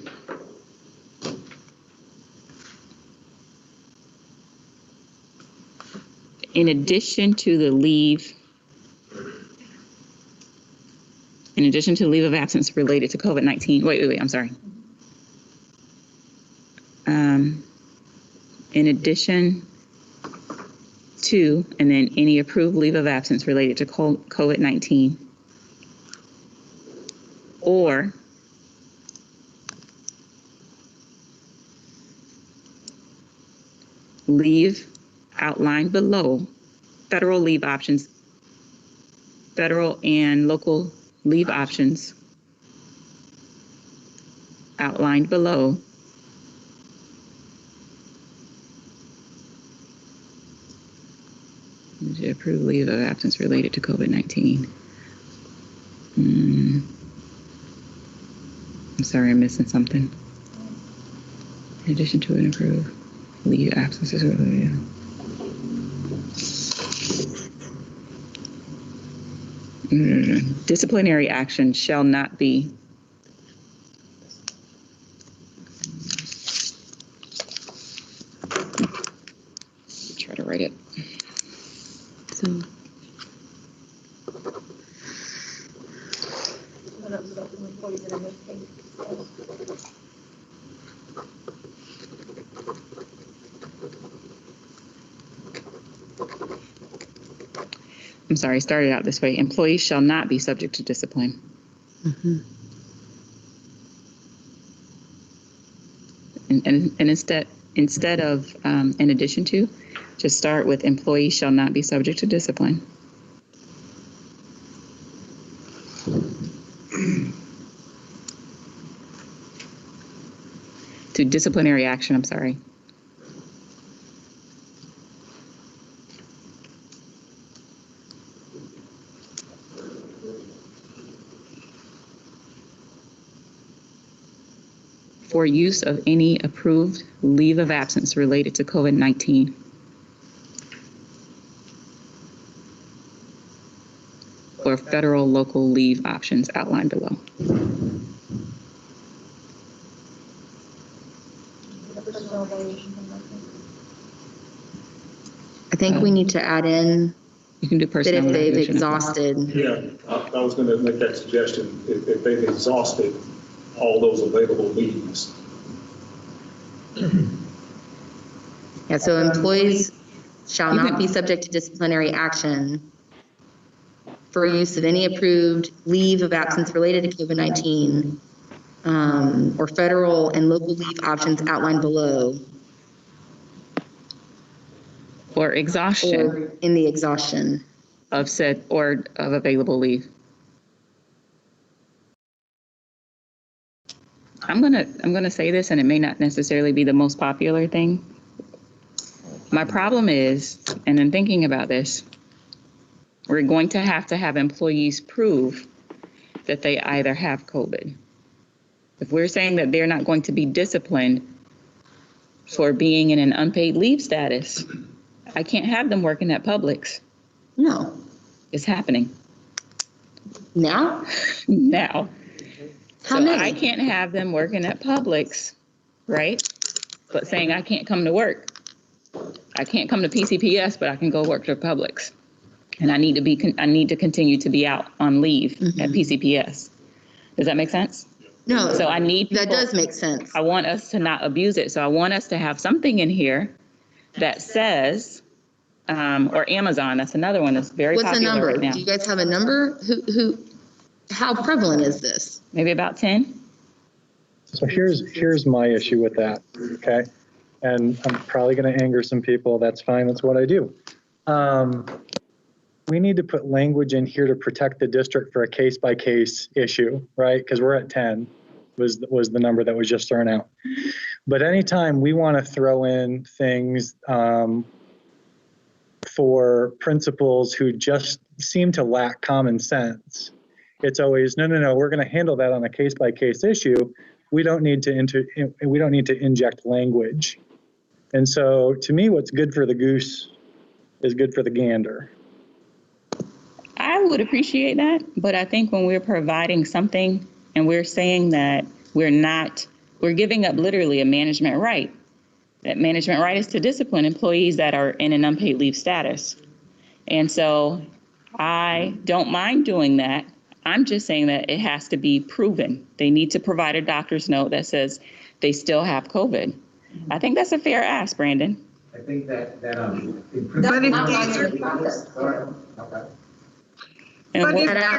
In addition to the leave, in addition to leave of absence related to COVID-19, wait, I'm sorry. In addition to, and then any approved leave of absence related to COVID-19, or leave outlined below, federal leave options, federal and local leave options outlined below approved leave of absence related to COVID-19. I'm sorry, I'm missing something. In addition to an approved leave absences related. Disciplinary action shall not be try to write it. So That was about the only point that I made. I'm sorry, started out this way. Employees shall not be subject to discipline. And instead of in addition to, just start with employees shall not be subject to discipline. To disciplinary action, I'm sorry. For use of any approved leave of absence related to COVID-19. Or federal local leave options outlined below. I think we need to add in You can do that personal if they've evaluation. exhausted. Yeah, I was gonna make that suggestion, if they've exhausted all those available leaves. Yeah, so employees shall not be subject to disciplinary action for use of any approved leave of absence related to COVID-19 or federal and local leave options outlined below. Or exhaustion Or in the exhaustion. of said or of available leave. I'm gonna say this, and it may not necessarily be the most popular thing. My problem is, and in thinking about this, we're going to have employees prove that they either have COVID. If we're saying that they're not going to be disciplined for being in an unpaid leave status, I can't have them working at Publix. No. It's happening. Now? Now. How So many? I can't have them working at Publix, right? But saying I can't come to work. I can't come to PCPS, but I can go work for Publix. And I need to continue to be out on leave at PCPS. Does that make sense? No. So I need people, that does make sense. I want us to not abuse it. So I want us to have something in here that says, or Amazon, that's another one that's very What's the popular number? right now. Do you guys have a number? How prevalent is this? Maybe about 10. So here's my issue with that, okay? And I'm probably going to anger some people. That's fine. That's what I do. We need to put language in here to protect the district for a case-by-case issue, right? Because we're at 10 was the number that was just thrown out. But anytime we want to throw in things for principals who just seem to lack common sense, it's always, no, we're going to handle that on a case-by-case issue. We don't need to inject language. And so to me, what's good for the goose is good for the gander. I would appreciate that, but I think when we're providing something and we're saying that we're giving up literally a management right. That management right is to discipline employees that are in an unpaid leave status. And so I don't mind doing that. I'm just saying that it has to be proven. They need to provide a doctor's note that says they still have COVID. I think that's a fair ask, Brandon. I think that But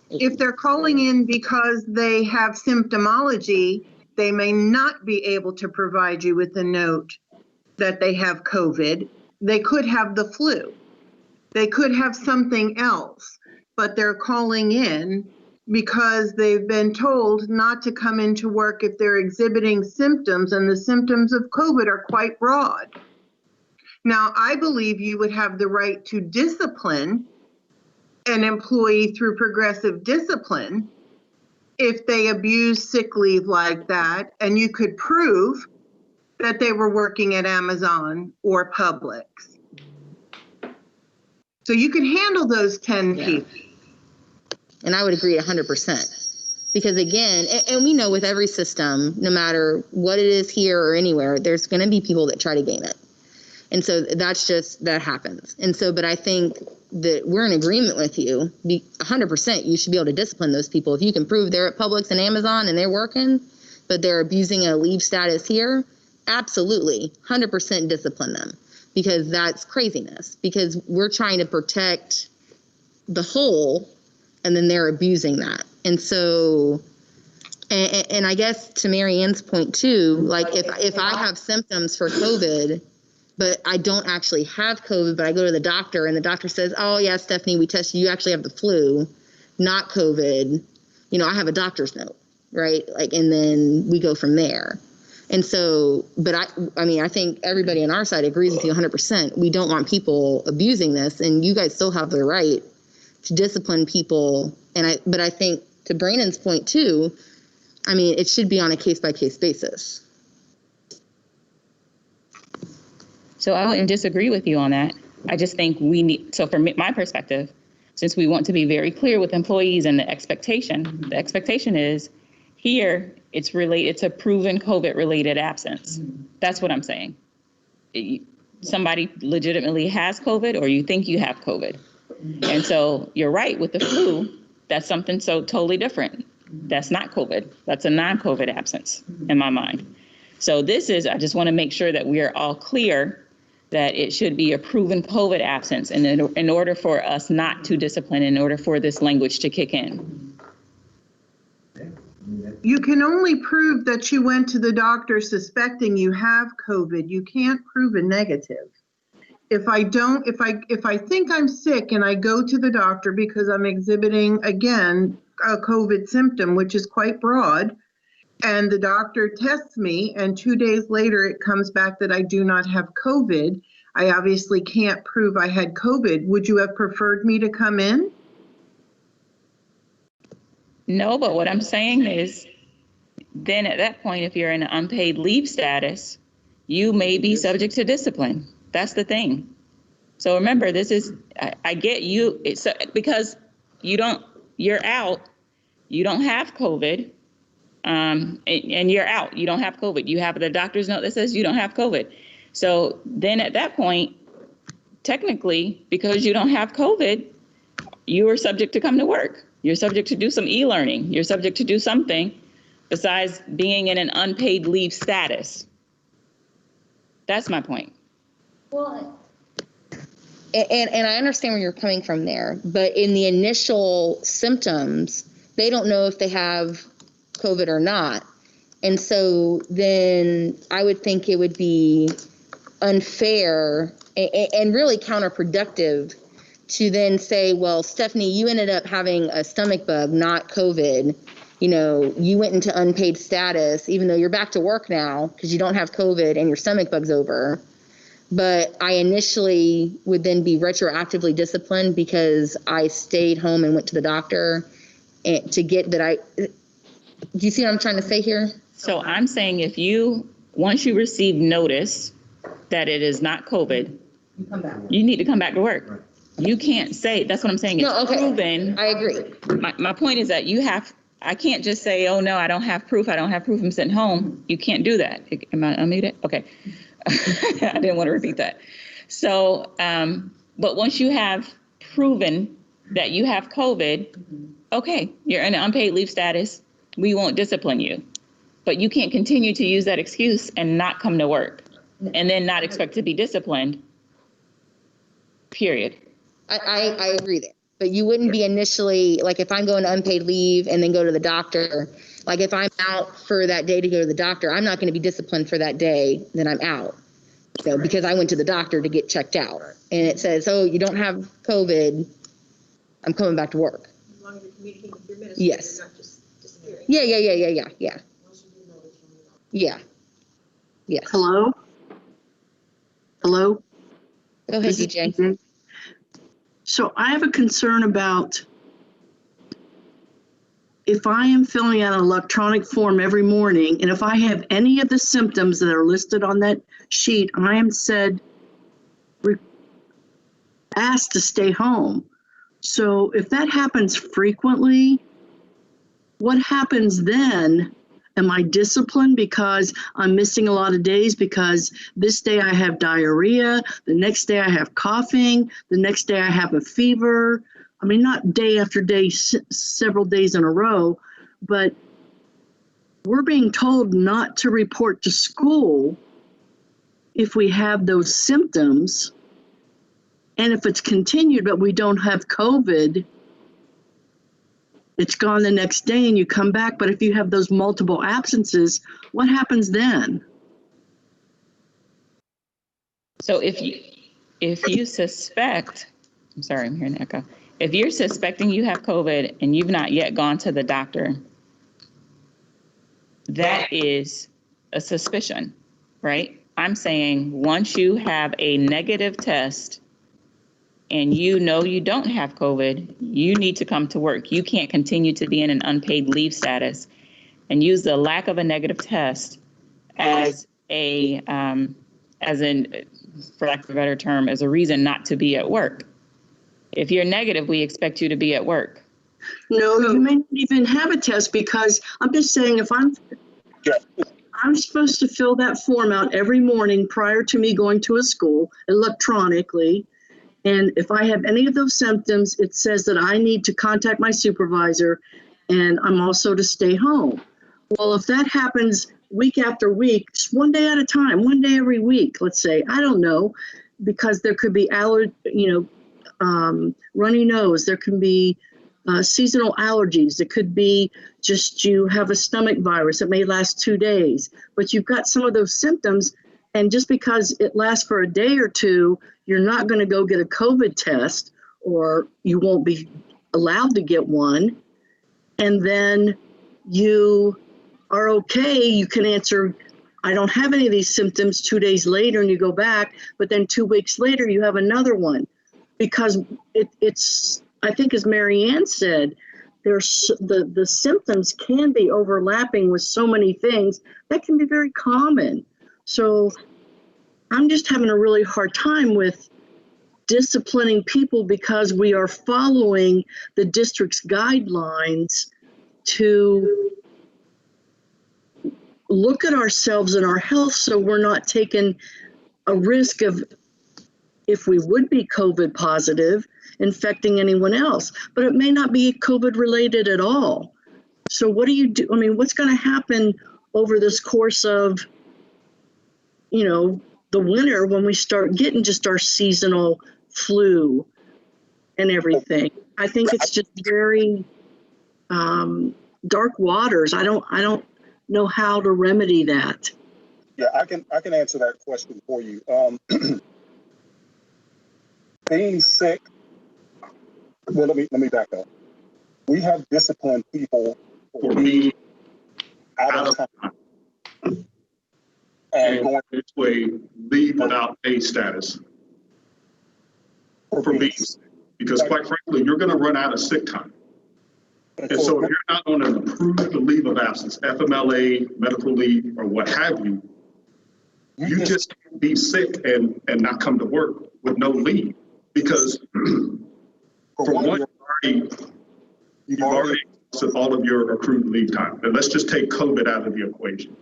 if they're calling in because they have symptomology, they may not be able to provide you with a note that they have COVID. They could have the flu. They could have something else, but they're calling in because they've been told not to come into work if they're exhibiting symptoms, and the symptoms of COVID are quite broad. Now, I believe you would have the right to discipline an employee through progressive discipline if they abuse sick leave like that, and you could prove that they were working at Amazon or Publix. So you can handle those 10 people. And I would agree 100%. Because again, and we know with every system, no matter what it is here or anywhere, there's going to be people that try to game it. And so that happens. And so, but I think that we're in agreement with you, 100%, you should be able to discipline those people. If you can prove they're at Publix and Amazon and they're working, but they're abusing a leave status here, absolutely, 100% discipline them, because that's craziness. Because we're trying to protect the whole, and then they're abusing that. And so, and I guess to Mary Ann's point too, like if I have symptoms for COVID, but I don't actually have COVID, but I go to the doctor and the doctor says, oh yeah, Stephanie, we tested you, actually have the flu, not COVID. You know, I have a doctor's note, right? Like, and then we go from there. And so, but I mean, I think everybody on our side agrees with you 100%. We don't want people abusing this, and you guys still have the right to discipline people. But I think to Brandon's point too, I mean, it should be on a case-by-case basis. So I wouldn't disagree with you on that. I just think we need, so from my perspective, since we want to be very clear with employees and the expectation is here, it's a proven COVID-related absence. That's what I'm saying. Somebody legitimately has COVID or you think you have COVID. And so you're right with the flu, that's something so totally different. That's not COVID. That's a non-COVID absence in my mind. So I just want to make sure that we are all clear that it should be a proven COVID absence and in order for us not to discipline, in order for this language to kick in. You can only prove that you went to the doctor suspecting you have COVID. You can't prove a negative. If I think I'm sick and I go to the doctor because I'm exhibiting, again, a COVID symptom, which is quite broad, and the doctor tests me and 2 days later it comes back that I do not have COVID, I obviously can't prove I had COVID. Would you have preferred me to come in? No, but what I'm saying is, then at that point, if you're in an unpaid leave status, you may be subject to discipline. That's the thing. So remember, I get you, because you're out, you don't have COVID, and you're out, you don't have COVID. You have the doctor's note that says you don't have COVID. So then at that point, technically, because you don't have COVID, you are subject to come to work. You're subject to do some e-learning. You're subject to do something besides being in an unpaid leave status. That's my point. Well, and I understand where you're coming from there, but in the initial symptoms, they don't know if they have COVID or not. And so then I would think it would be unfair and really counterproductive to then say, well, Stephanie, you ended up having a stomach bug, not COVID. You know, you went into unpaid status, even though you're back to work now because you don't have COVID and your stomach bug's over. But I initially would then be retroactively disciplined because I stayed home and went to the doctor to get that. Do you see what I'm trying to say here? So I'm saying once you receive notice that it is not COVID, you need to come back to work. Right. You can't say, that's what I'm saying. It's proven. I agree. My point is that I can't just say, oh no, I don't have proof. I'm sitting home. You can't do that. Am I unmuted? Okay. I didn't want to repeat that. So, but once you have proven that you have COVID, okay, you're in an unpaid leave status. We won't discipline you, but you can't continue to use that excuse and not come to work and then not expect to be disciplined, period. I agree there, but you wouldn't be initially, like if I'm going to unpaid leave and then go to the doctor, like if I'm out for that day to go to the doctor, I'm not going to be disciplined for that day that I'm out. So because I went to the doctor to get checked out and it says, oh, you don't have COVID, I'm coming back to work. As long as you're communicating with your minister, yes. You're not just disappearing. Yeah. Yeah. Yes. Hello? Go ahead, DJ. So I have a concern about if I am filling out an electronic form every morning, and if I have any of the symptoms that are listed on that sheet, I am asked to stay home. So if that happens frequently, what happens then? Am I disciplined because I'm missing a lot of days because this day I have diarrhea, the next day I have coughing, the next day I have a fever? I mean, not day after day, several days in a row, but we're being told not to report to school if we have those symptoms. And if it's continued, but we don't have COVID, it's gone the next day and you come back. But if you have those multiple absences, what happens then? So if you suspect, I'm sorry, I'm hearing an echo. If you're suspecting you have COVID and you've not yet gone to the doctor, that is a suspicion, right? I'm saying once you have a negative test and you know you don't have COVID, you need to come to work. You can't continue to be in an unpaid leave status and use the lack of a negative test as for lack of a better term, as a reason not to be at work. If you're negative, we expect you to be at work. No, you may not even have a test, because I'm just saying, if I'm supposed to fill that form out every morning prior to me going to a school electronically. And if I have any of those symptoms, it says that I need to contact my supervisor and I'm also to stay home. Well, if that happens week after week, just one day at a time, one day every week, let's say, I don't know, because there could be runny nose, there can be seasonal allergies. It could be just you have a stomach virus that may last 2 days, but you've got some of those symptoms. And just because it lasts for a day or two, you're not going to go get a COVID test, or you won't be allowed to get one. And then you are okay. You can answer, I don't have any of these symptoms 2 days later, and you go back, but then 2 weeks later, you have another one. Because it's, I think as Mary Ann said, there's the symptoms can be overlapping with so many things that can be very common. So I'm just having a really hard time with disciplining people because we are following the district's guidelines to look at ourselves and our health, so we're not taking a risk of, if we would be COVID positive, infecting anyone else. But it may not be COVID related at all. So what do you do? I mean, what's going to happen over this course of, the winter, when we start getting just our seasonal flu and everything? I think it's just very dark waters. I don't know how to remedy that. Yeah, I can answer that question for you. Being sick, well, let me back up. We have disciplined people for being out of time and going into a leave without pay status for being sick. Because quite frankly, you're going to run out of sick time. And so if you're not on an approved leave of absence, FMLA, medical leave, or what have you, you just can't be sick and not come to work with no leave. Because for one, you've already exhausted all of your accrued leave time. And let's just take COVID out of the equation.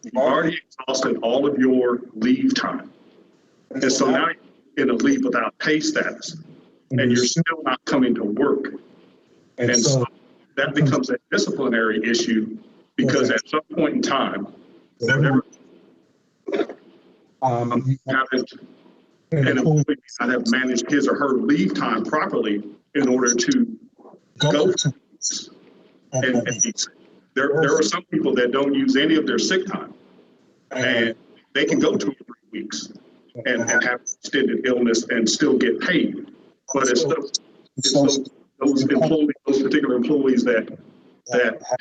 You've already exhausted all of your leave time. And so now you're in a leave without pay status, and you're still not coming to work. And so that becomes a disciplinary issue, because at some point in time, whatever happens, an employee not have managed his or her leave time properly in order to go to and be sick. There are some people that don't use any of their sick time, and they can go 2 or 3 weeks and have extended illness and still get paid. But it's those particular employees that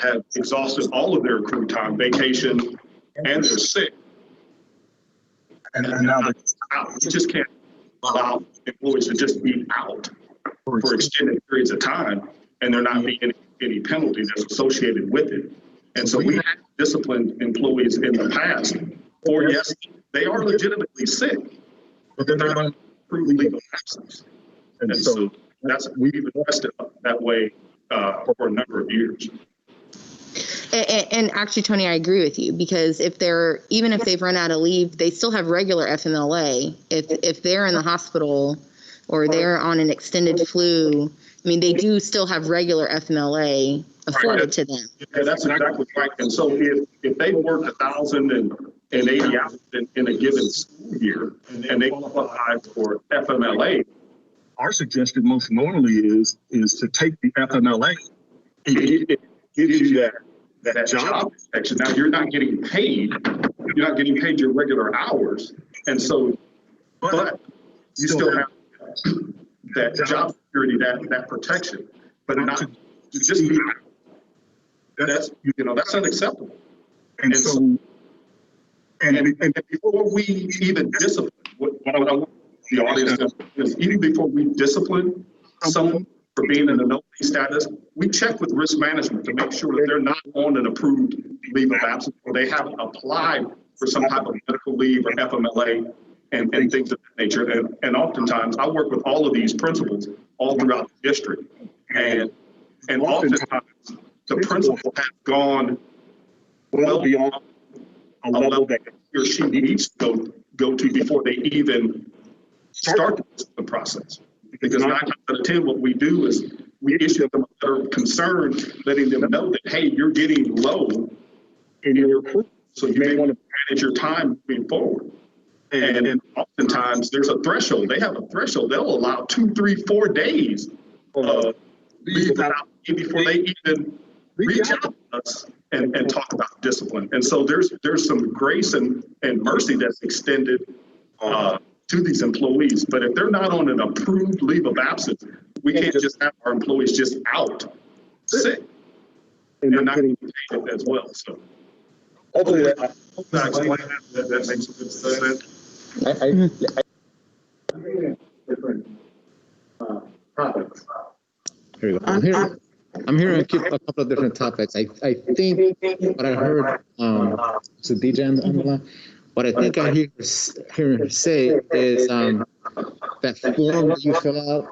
have exhausted all of their accrued time, vacation, and they're sick. And now they're out. You just can't allow employees to just be out for extended periods of time, and there not being any penalty that's associated with it. And so we have disciplined employees in the past, or yes, they are legitimately sick, but they're not on approved leave of absence. And so we've addressed it that way for a number of years. And actually, Tony, I agree with you, because even if they've run out of leave, they still have regular FMLA. If they're in the hospital or they're on an extended flu, I mean, they do still have regular FMLA afforded to them. Yeah, that's exactly right. And so if they worked 1,080 hours in a given school year and they qualify for FMLA, our suggestion most normally is to take the FMLA. It gives you that job protection. Now you're not getting paid. You're not getting paid your regular hours. And so, but you still have that job security, that protection, but not to just be, that's unacceptable. And so, and before we even discipline, what I want the audience to is even before we discipline someone for being in a no pay status, we check with risk management to make sure that they're not on an approved leave of absence or they haven't applied for some type of medical leave or FMLA and things of that nature. And oftentimes I work with all of these principals all throughout the district. And oftentimes the principal has gone well beyond a level that he or she needs to go to before they even start the process. Because 9 times out of 10, what we do is we issue them a letter of concern, letting them know that, hey, you're getting low in your recruitment, so you may want to manage your time moving forward. And oftentimes there's a threshold. They have a threshold. They'll allow 2, 3, 4 days of leave without before they even reach out to us and talk about discipline. And so there's some grace and mercy that's extended to these employees. But if they're not on an approved leave of absence, we can't just have our employees just out sick and not getting paid as well. So hopefully that makes sense. Different topics. Here we go. I'm hearing a couple of different topics. I think what I heard, so DJ on the line, what I think I hear her say is that form that you fill out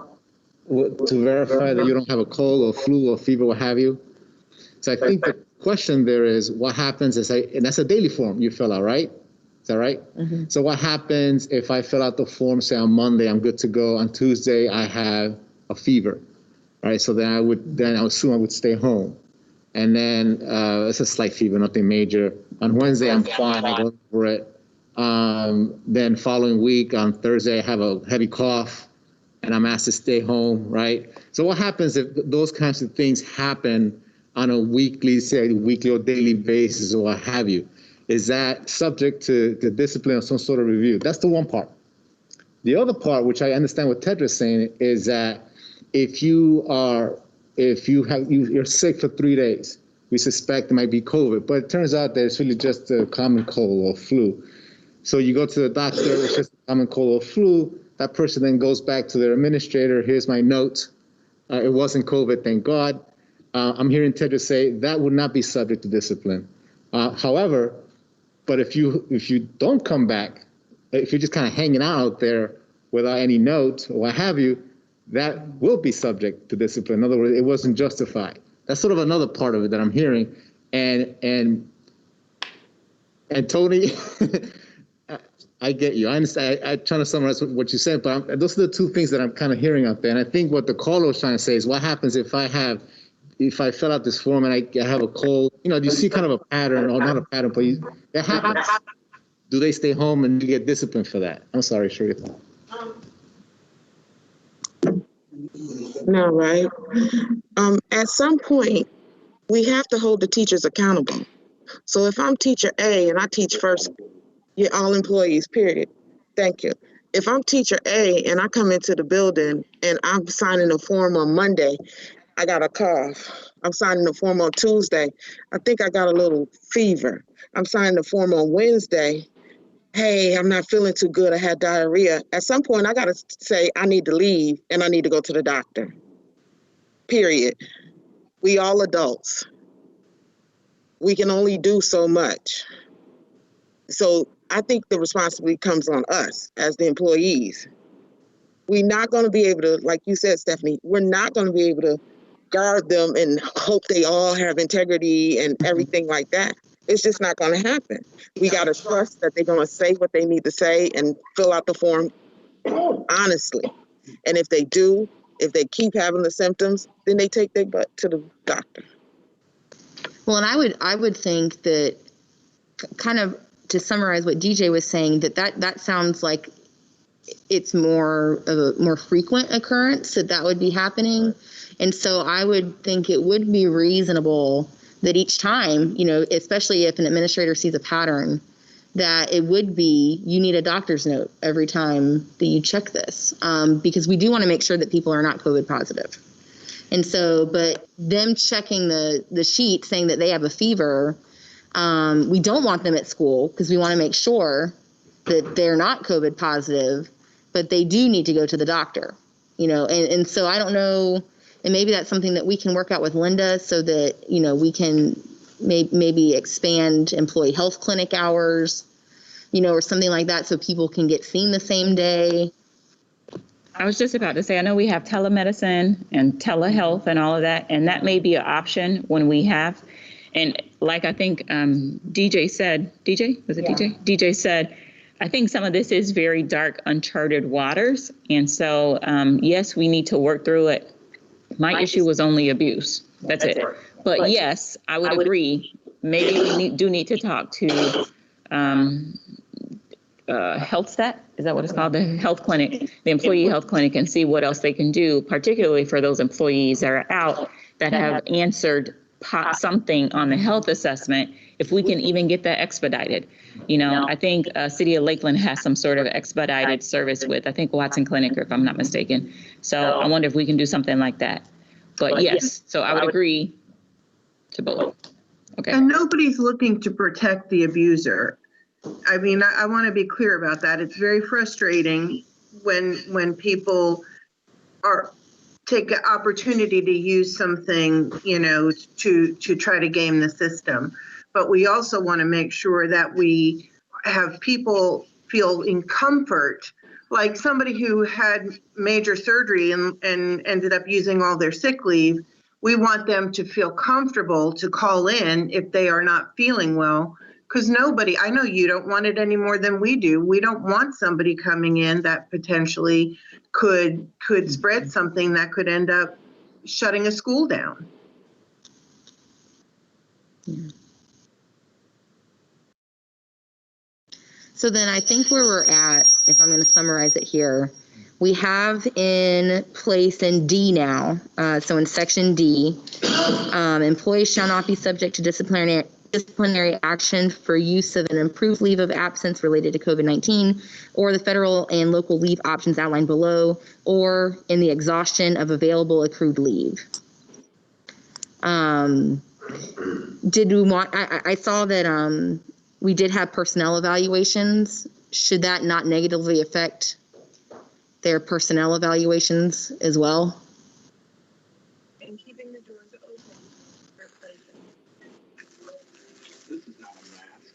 to verify that you don't have a cold or flu or fever, what have you. So I think the question there is what happens and that's a daily form you fill out, right? Is that right? Mm-hmm. So what happens if I fill out the form, say on Monday, I'm good to go. On Tuesday, I have a fever, right? So then I would assume I would stay home. And then it's a slight fever, nothing major. On Wednesday, I'm fine, I go over it. Then following week, on Thursday, I have a heavy cough and I'm asked to stay home, right? So what happens if those kinds of things happen on a weekly or daily basis or what have you? Is that subject to discipline or some sort of review? That's the one part. The other part, which I understand what Tedra's saying, is that if you're sick for 3 days, we suspect it might be COVID, but it turns out that it's really just a common cold or flu. So you go to the doctor, it's just a common cold or flu. That person then goes back to their administrator. Here's my note. It wasn't COVID, thank God. I'm hearing Tedra say that would not be subject to discipline. However, but if you don't come back, if you're just kind of hanging out there without any note or what have you, that will be subject to discipline. In other words, it wasn't justified. That's sort of another part of it that I'm hearing. And Tony, I get you. I understand. I'm trying to summarize what you said, but those are the two things that I'm kind of hearing out there. And I think what the caller was trying to say is what happens if I fill out this form and I have a cold, do you see kind of a pattern, or not a pattern, but it happens. Do they stay home and you get disciplined for that? I'm sorry, Shirley. No, right? At some point, we have to hold the teachers accountable. So if I'm teacher A and I teach first, you're all employees, period. Thank you. If I'm teacher A and I come into the building and I'm signing a form on Monday, I got a cough. I'm signing the form on Tuesday. I think I got a little fever. I'm signing the form on Wednesday. Hey, I'm not feeling too good. I had diarrhea. At some point, I got to say I need to leave and I need to go to the doctor. Period. We all adults. We can only do so much. So I think the responsibility comes on us as the employees. We're not going to be able to, like you said, Stephanie, we're not going to be able to guard them and hope they all have integrity and everything like that. It's just not going to happen. We got to trust that they're going to say what they need to say and fill out the form honestly. And if they do, if they keep having the symptoms, then they take their butt to the doctor. Well, and I would think that, kind of to summarize what DJ was saying, that sounds like it's more of a more frequent occurrence that would be happening. And so I would think it would be reasonable that each time, especially if an administrator sees a pattern, that it would be, you need a doctor's note every time that you check this, because we do want to make sure that people are not COVID positive. And so, but them checking the sheet saying that they have a fever, we don't want them at school because we want to make sure that they're not COVID positive, but they do need to go to the doctor, and so I don't know, and maybe that's something that we can work out with Linda so that, we can maybe expand employee health clinic hours, or something like that so people can get seen the same day. I was just about to say, I know we have telemedicine and telehealth and all of that, and that may be an option when we have, and like I think DJ said, DJ said, I think some of this is very dark, uncharted waters. And so, yes, we need to work through it. My issue was only abuse. That's it. But yes, I would agree. Maybe we do need to talk to HealthStat. Is that what it's called? The health clinic, the employee health clinic, and see what else they can do, particularly for those employees that are out that have answered something on the health assessment. If we can even get that expedited. I think City of Lakeland has some sort of expedited service with, I think, Watson Clinic, if I'm not mistaken. So I wonder if we can do something like that. But yes, so I would agree to both. Okay. And nobody's looking to protect the abuser. I mean, I want to be clear about that. It's very frustrating when people take an opportunity to use something, to try to game the system. But we also want to make sure that we have people feel in comfort, like somebody who had major surgery and ended up using all their sick leave. We want them to feel comfortable to call in if they are not feeling well, because I know you don't want it any more than we do. We don't want somebody coming in that potentially could spread something that could end up shutting a school down. Yeah. So then I think where we're at, if I'm going to summarize it here, we have in place in D now, so in section D, employees shall not be subject to disciplinary action for use of an improved leave of absence related to COVID-19 or the federal and local leave options outlined below, or in the exhaustion of available accrued leave. Did we want, I saw that we did have personnel evaluations. Should that not negatively affect their personnel evaluations as well? And keeping the doors open. This is not a mask.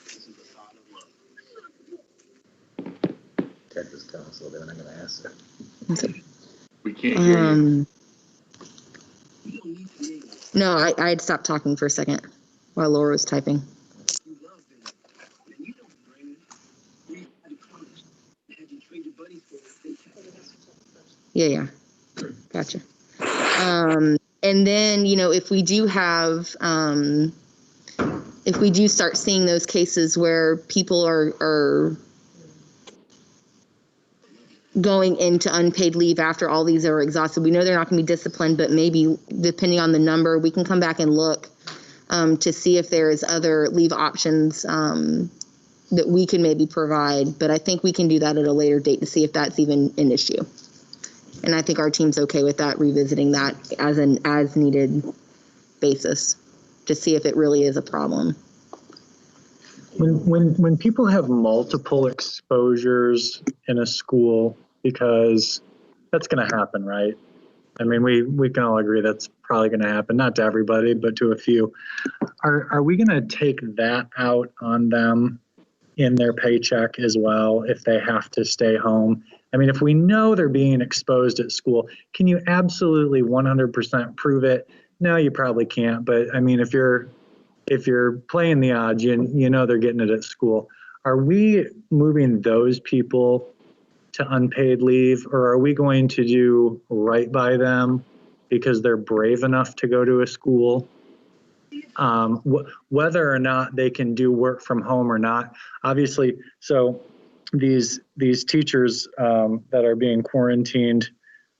This is a sign of love. Ted was telling us a little bit, and I'm gonna ask her. We can't hear you. No, I had stopped talking for a second while Laura was typing. Yeah. Gotcha. And then, if we do have, if we do start seeing those cases where people are going into unpaid leave after all these are exhausted, we know they're not going to be disciplined, but maybe depending on the number, we can come back and look to see if there's other leave options that we can maybe provide. But I think we can do that at a later date to see if that's even an issue. And I think our team's okay with that, revisiting that as an as needed basis to see if it really is a problem. When people have multiple exposures in a school, because that's going to happen, right? I mean, we can all agree that's probably going to happen, not to everybody, but to a few. Are we going to take that out on them in their paycheck as well if they have to stay home? I mean, if we know they're being exposed at school, can you absolutely 100% prove it? No, you probably can't. But I mean, if you're playing the odds, you know they're getting it at school. Are we moving those people to unpaid leave, or are we going to do right by them because they're brave enough to go to a school? Whether or not they can do work from home or not, obviously. So these teachers that are being quarantined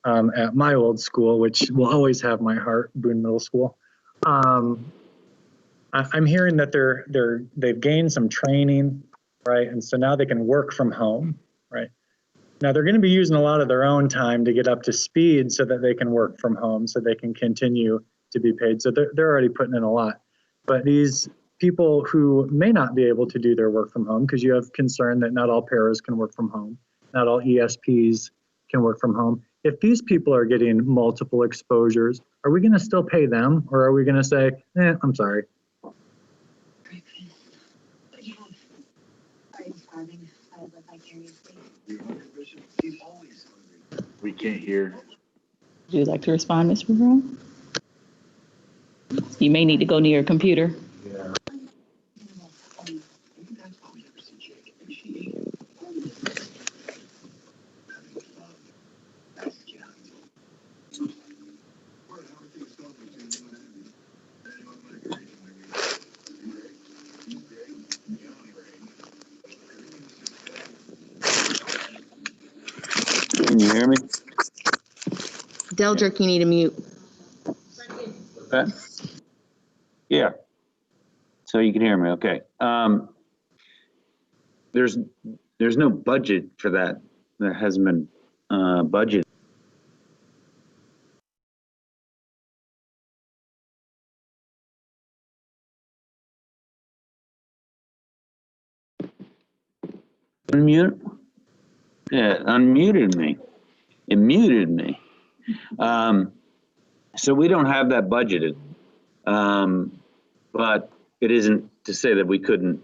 at my old school, which will always have my heart, Boone Middle School. I'm hearing that they've gained some training, right? And so now they can work from home, right? Now they're going to be using a lot of their own time to get up to speed so that they can work from home, so they can continue to be paid. So they're already putting in a lot. But these people who may not be able to do their work from home, because you have concern that not all paras can work from home, not all ESPs can work from home. If these people are getting multiple exposures, are we going to still pay them, or are we going to say, I'm sorry? We can't hear. Would you like to respond, Ms. Rivera? You may need to go near your computer. Can you hear me? Deldrick, you need to mute. Okay. Yeah. So you can hear me, okay. There's no budget for that. There hasn't been budget. Unmute? Yeah, unmuted me. It muted me. So we don't have that budgeted. But it isn't to say that we couldn't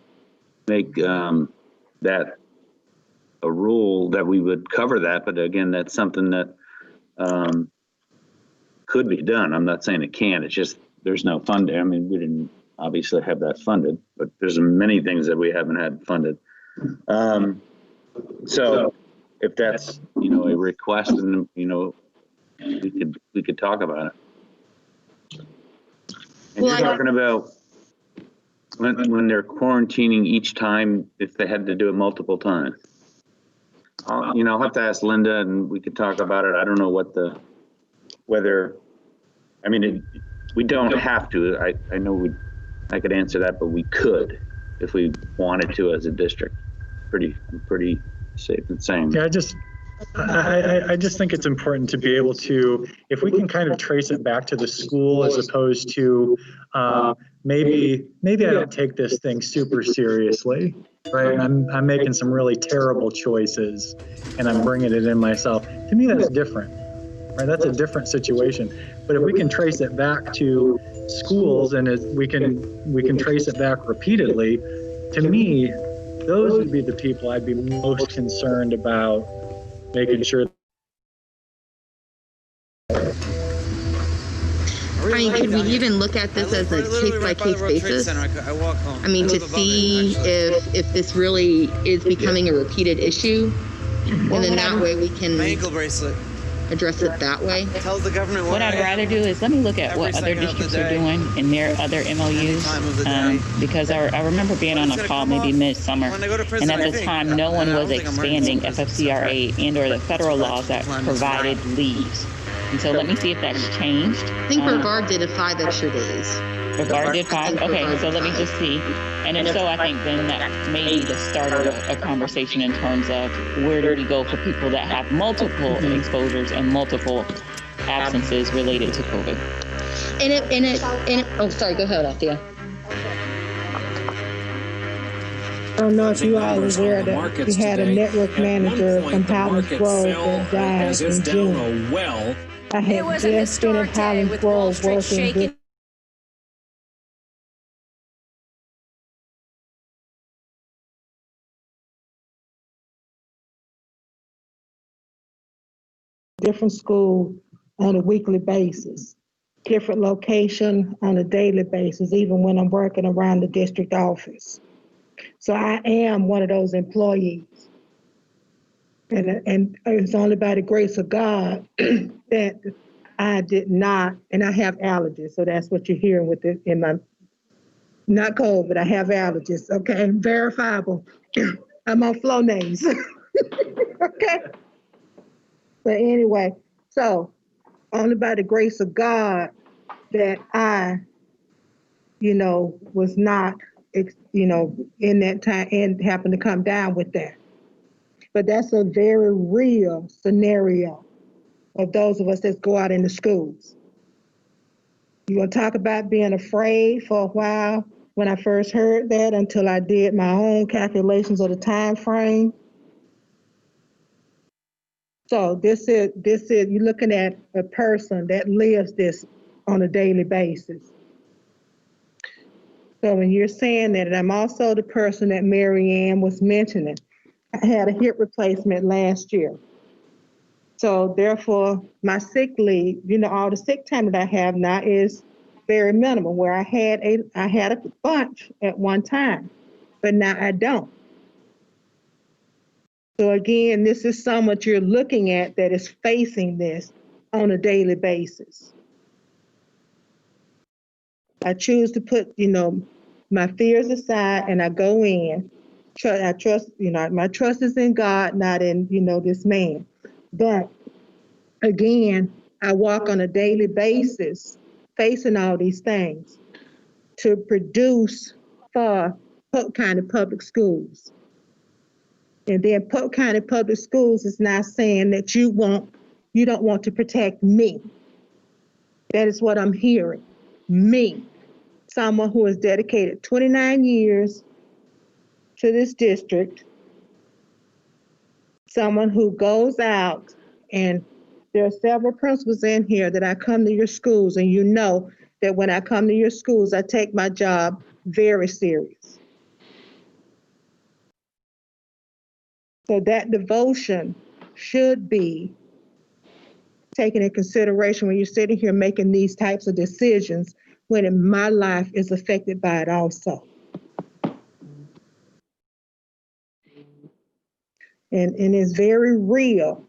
make that a rule that we would cover that. But again, that's something that could be done. I'm not saying it can't. It's just there's no funding. I mean, we didn't obviously have that funded, but there's many things that we haven't had funded. So if that's, a request, and, we could talk about it. And Well, you're talking about when they're quarantining each time, if they had to do it multiple times. I'll have to ask Linda, and we could talk about it. I don't know we don't have to. I know I could answer that, but we could if we wanted to as a district. Pretty safe in saying. Yeah, I just think it's important to be able to, if we can kind of trace it back to the school, as opposed to maybe I don't take this thing super seriously, right? I'm making some really terrible choices and I'm bringing it in myself. To me, that's different, right? That's a different situation. But if we can trace it back to schools, and we can trace it back repeatedly, to me, those would be the people I'd be most concerned about making sure. I mean, could we even look at this as a case-by-case basis? I mean, to see if this really is becoming a repeated issue, and then that way we can address it that way. Tells the government what I'd rather do is let me look at what other districts are doing in their other MOUs, because I remember being on a call maybe midsummer, and at the time no one was expanding FFCRA and or the federal laws that provided leaves. And so let me see if that's changed. I think Brevard did 5 extra days. Brevard did 5? Okay, so let me just see. And if so, I think then that may need to start a conversation in terms of where do we go for people that have multiple exposures and multiple absences related to COVID. Oh, sorry, go ahead, Althea. I don't know if you all are aware that we had a network manager from Highlands Grove that died in June. I had just been in Highlands Grove working with different school on a weekly basis, different location on a daily basis, even when I'm working around the district office. So I am one of those employees. And it's only by the grace of God that I did not, and I have allergies. So that's what you're hearing with not COVID, I have allergies, okay, verifiable. I'm on Flonase. Okay. But anyway, so only by the grace of God that I, was not, in that time and happened to come down with that. But that's a very real scenario of those of us that go out in the schools. You want to talk about being afraid for a while when I first heard that until I did my own calculations of the time frame. So this is you're looking at a person that lives this on a daily basis. So when you're saying that, and I'm also the person that Mary Ann was mentioning, I had a hip replacement last year. So therefore, my sick leave, all the sick time that I have now is very minimal, where I had a bunch at one time, but now I don't. So again, this is someone you're looking at that is facing this on a daily basis. I choose to put, my fears aside and I go in. I trust, my trust is in God, not in, this man. But again, I walk on a daily basis facing all these things to produce for Polk County Public Schools. And then Polk County Public Schools is not saying that you don't want to protect me. That is what I'm hearing. Me, someone who has dedicated 29 years to this district, someone who goes out, and there are several principals in here that I come to your schools, and you know that when I come to your schools, I take my job very serious. So that devotion should be taken in consideration when you're sitting here making these types of decisions, when my life is affected by it also. And it's very real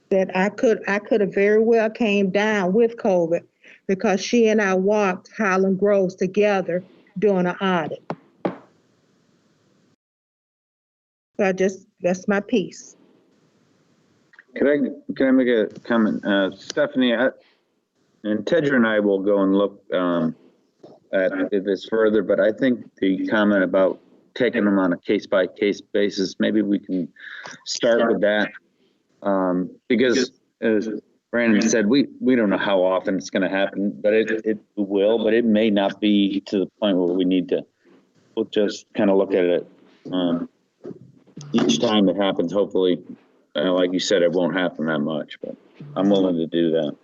that I could have very well came down with COVID because she and I walked Highland Groves together doing an audit. So that's my piece. Can I make a comment? Stephanie, and Tedra and I will go and look at this further, but I think the comment about taking them on a case-by-case basis, maybe we can start with that. Because as Brandon said, we don't know how often it's going to happen, but it will, but it may not be to the point where we need to. We'll just kind of look at it each time it happens. Hopefully, like you said, it won't happen that much, but I'm willing to do that.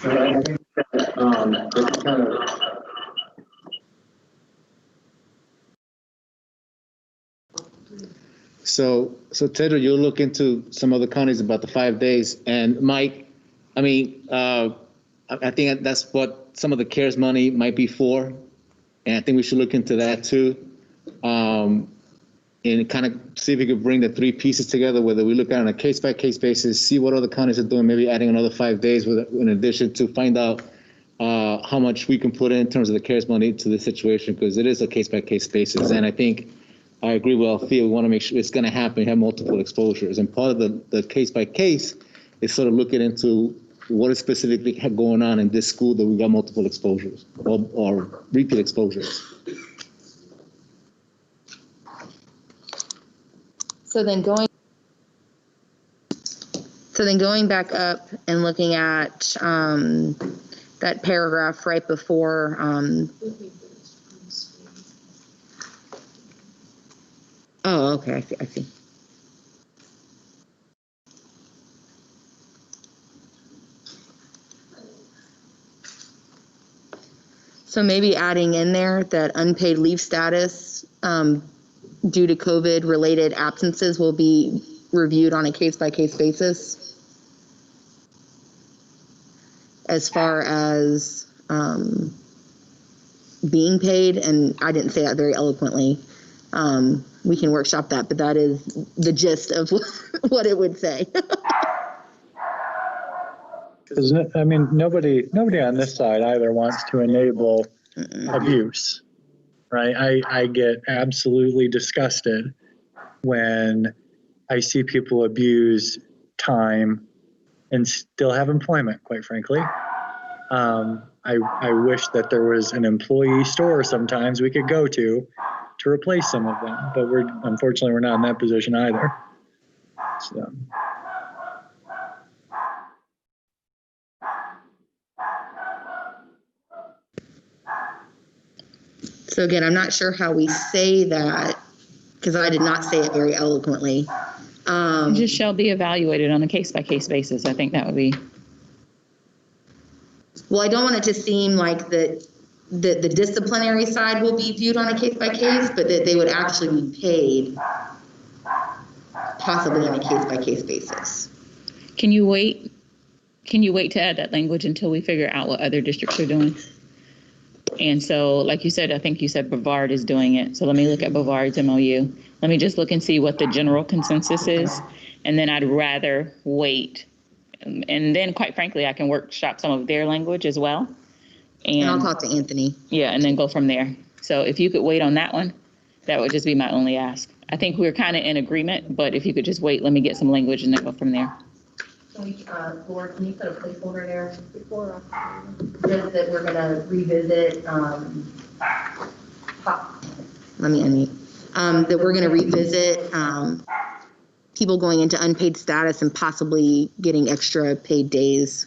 I think it's kind of So Tedra, you'll look into some other counties about the 5 days. And Mike, I think that's what some of the CARES money might be for. And I think we should look into that too. And kind of see if we could bring the three pieces together, whether we look at it on a case-by-case basis, see what other counties are doing, maybe adding another 5 days in addition to find out how much we can put in terms of the CARES money to the situation, because it is a case-by-case basis. And I think I agree with Althea. We want to make sure it's going to happen, have multiple exposures. And part of the case-by-case is sort of looking into what is specifically going on in this school that we got multiple exposures or repeat exposures. So then going back up and looking at that paragraph right before oh, okay, I see. So maybe adding in there that unpaid leave status due to COVID related absences will be reviewed on a case-by-case basis as far as being paid. And I didn't say that very eloquently. We can workshop that, but that is the gist of what it would say. I mean, nobody on this side either wants to enable abuse, right? I get absolutely disgusted when I see people abuse time and still have employment, quite frankly. I wish that there was an employee store sometimes we could go to replace some of them, but unfortunately we're not in that position either. So. So again, I'm not sure how we say that, because I did not say it very eloquently. It just shall be evaluated on a case-by-case basis. I think that would be. Well, I don't want it to seem like that the disciplinary side will be viewed on a case-by-case, but that they would actually be paid possibly on a case-by-case basis. Can you wait to add that language until we figure out what other districts are doing? And so, like you said, I think you said Brevard is doing it. So let me look at Brevard's MOU. Let me just look and see what the general consensus is. And then I'd rather wait. And then, quite frankly, I can workshop some of their language as well. And I'll talk to Anthony. Yeah, and then go from there. So if you could wait on that one, that would just be my only ask. I think we're kind of in agreement, but if you could just wait, let me get some language and then go from there. Can we, Laura, can you put a placeholder there before, just that we're gonna revisit, Let me unmute. That we're going to revisit people going into unpaid status and possibly getting extra paid days.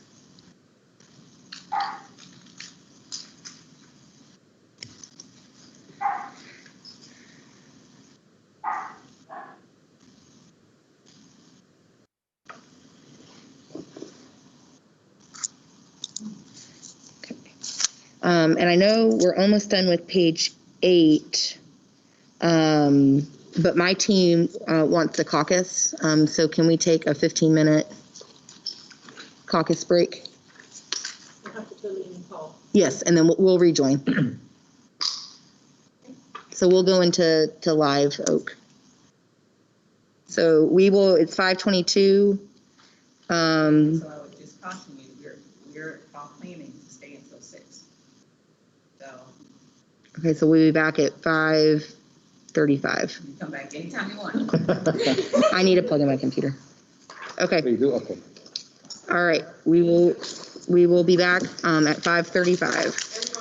And I know we're almost done with page 8, but my team wants the caucus. So can we take a 15-minute caucus break? We'll have to totally call. Yes, and then we'll rejoin. So we'll go into live oak. So we will, it's 5:22. So I would just caution you, we're all planning to stay until 6. So. Okay, so we'll be back at 5:35. You come back anytime you want. I need to plug in my computer. Okay. You do? Okay. All right, we will be back at 5:35.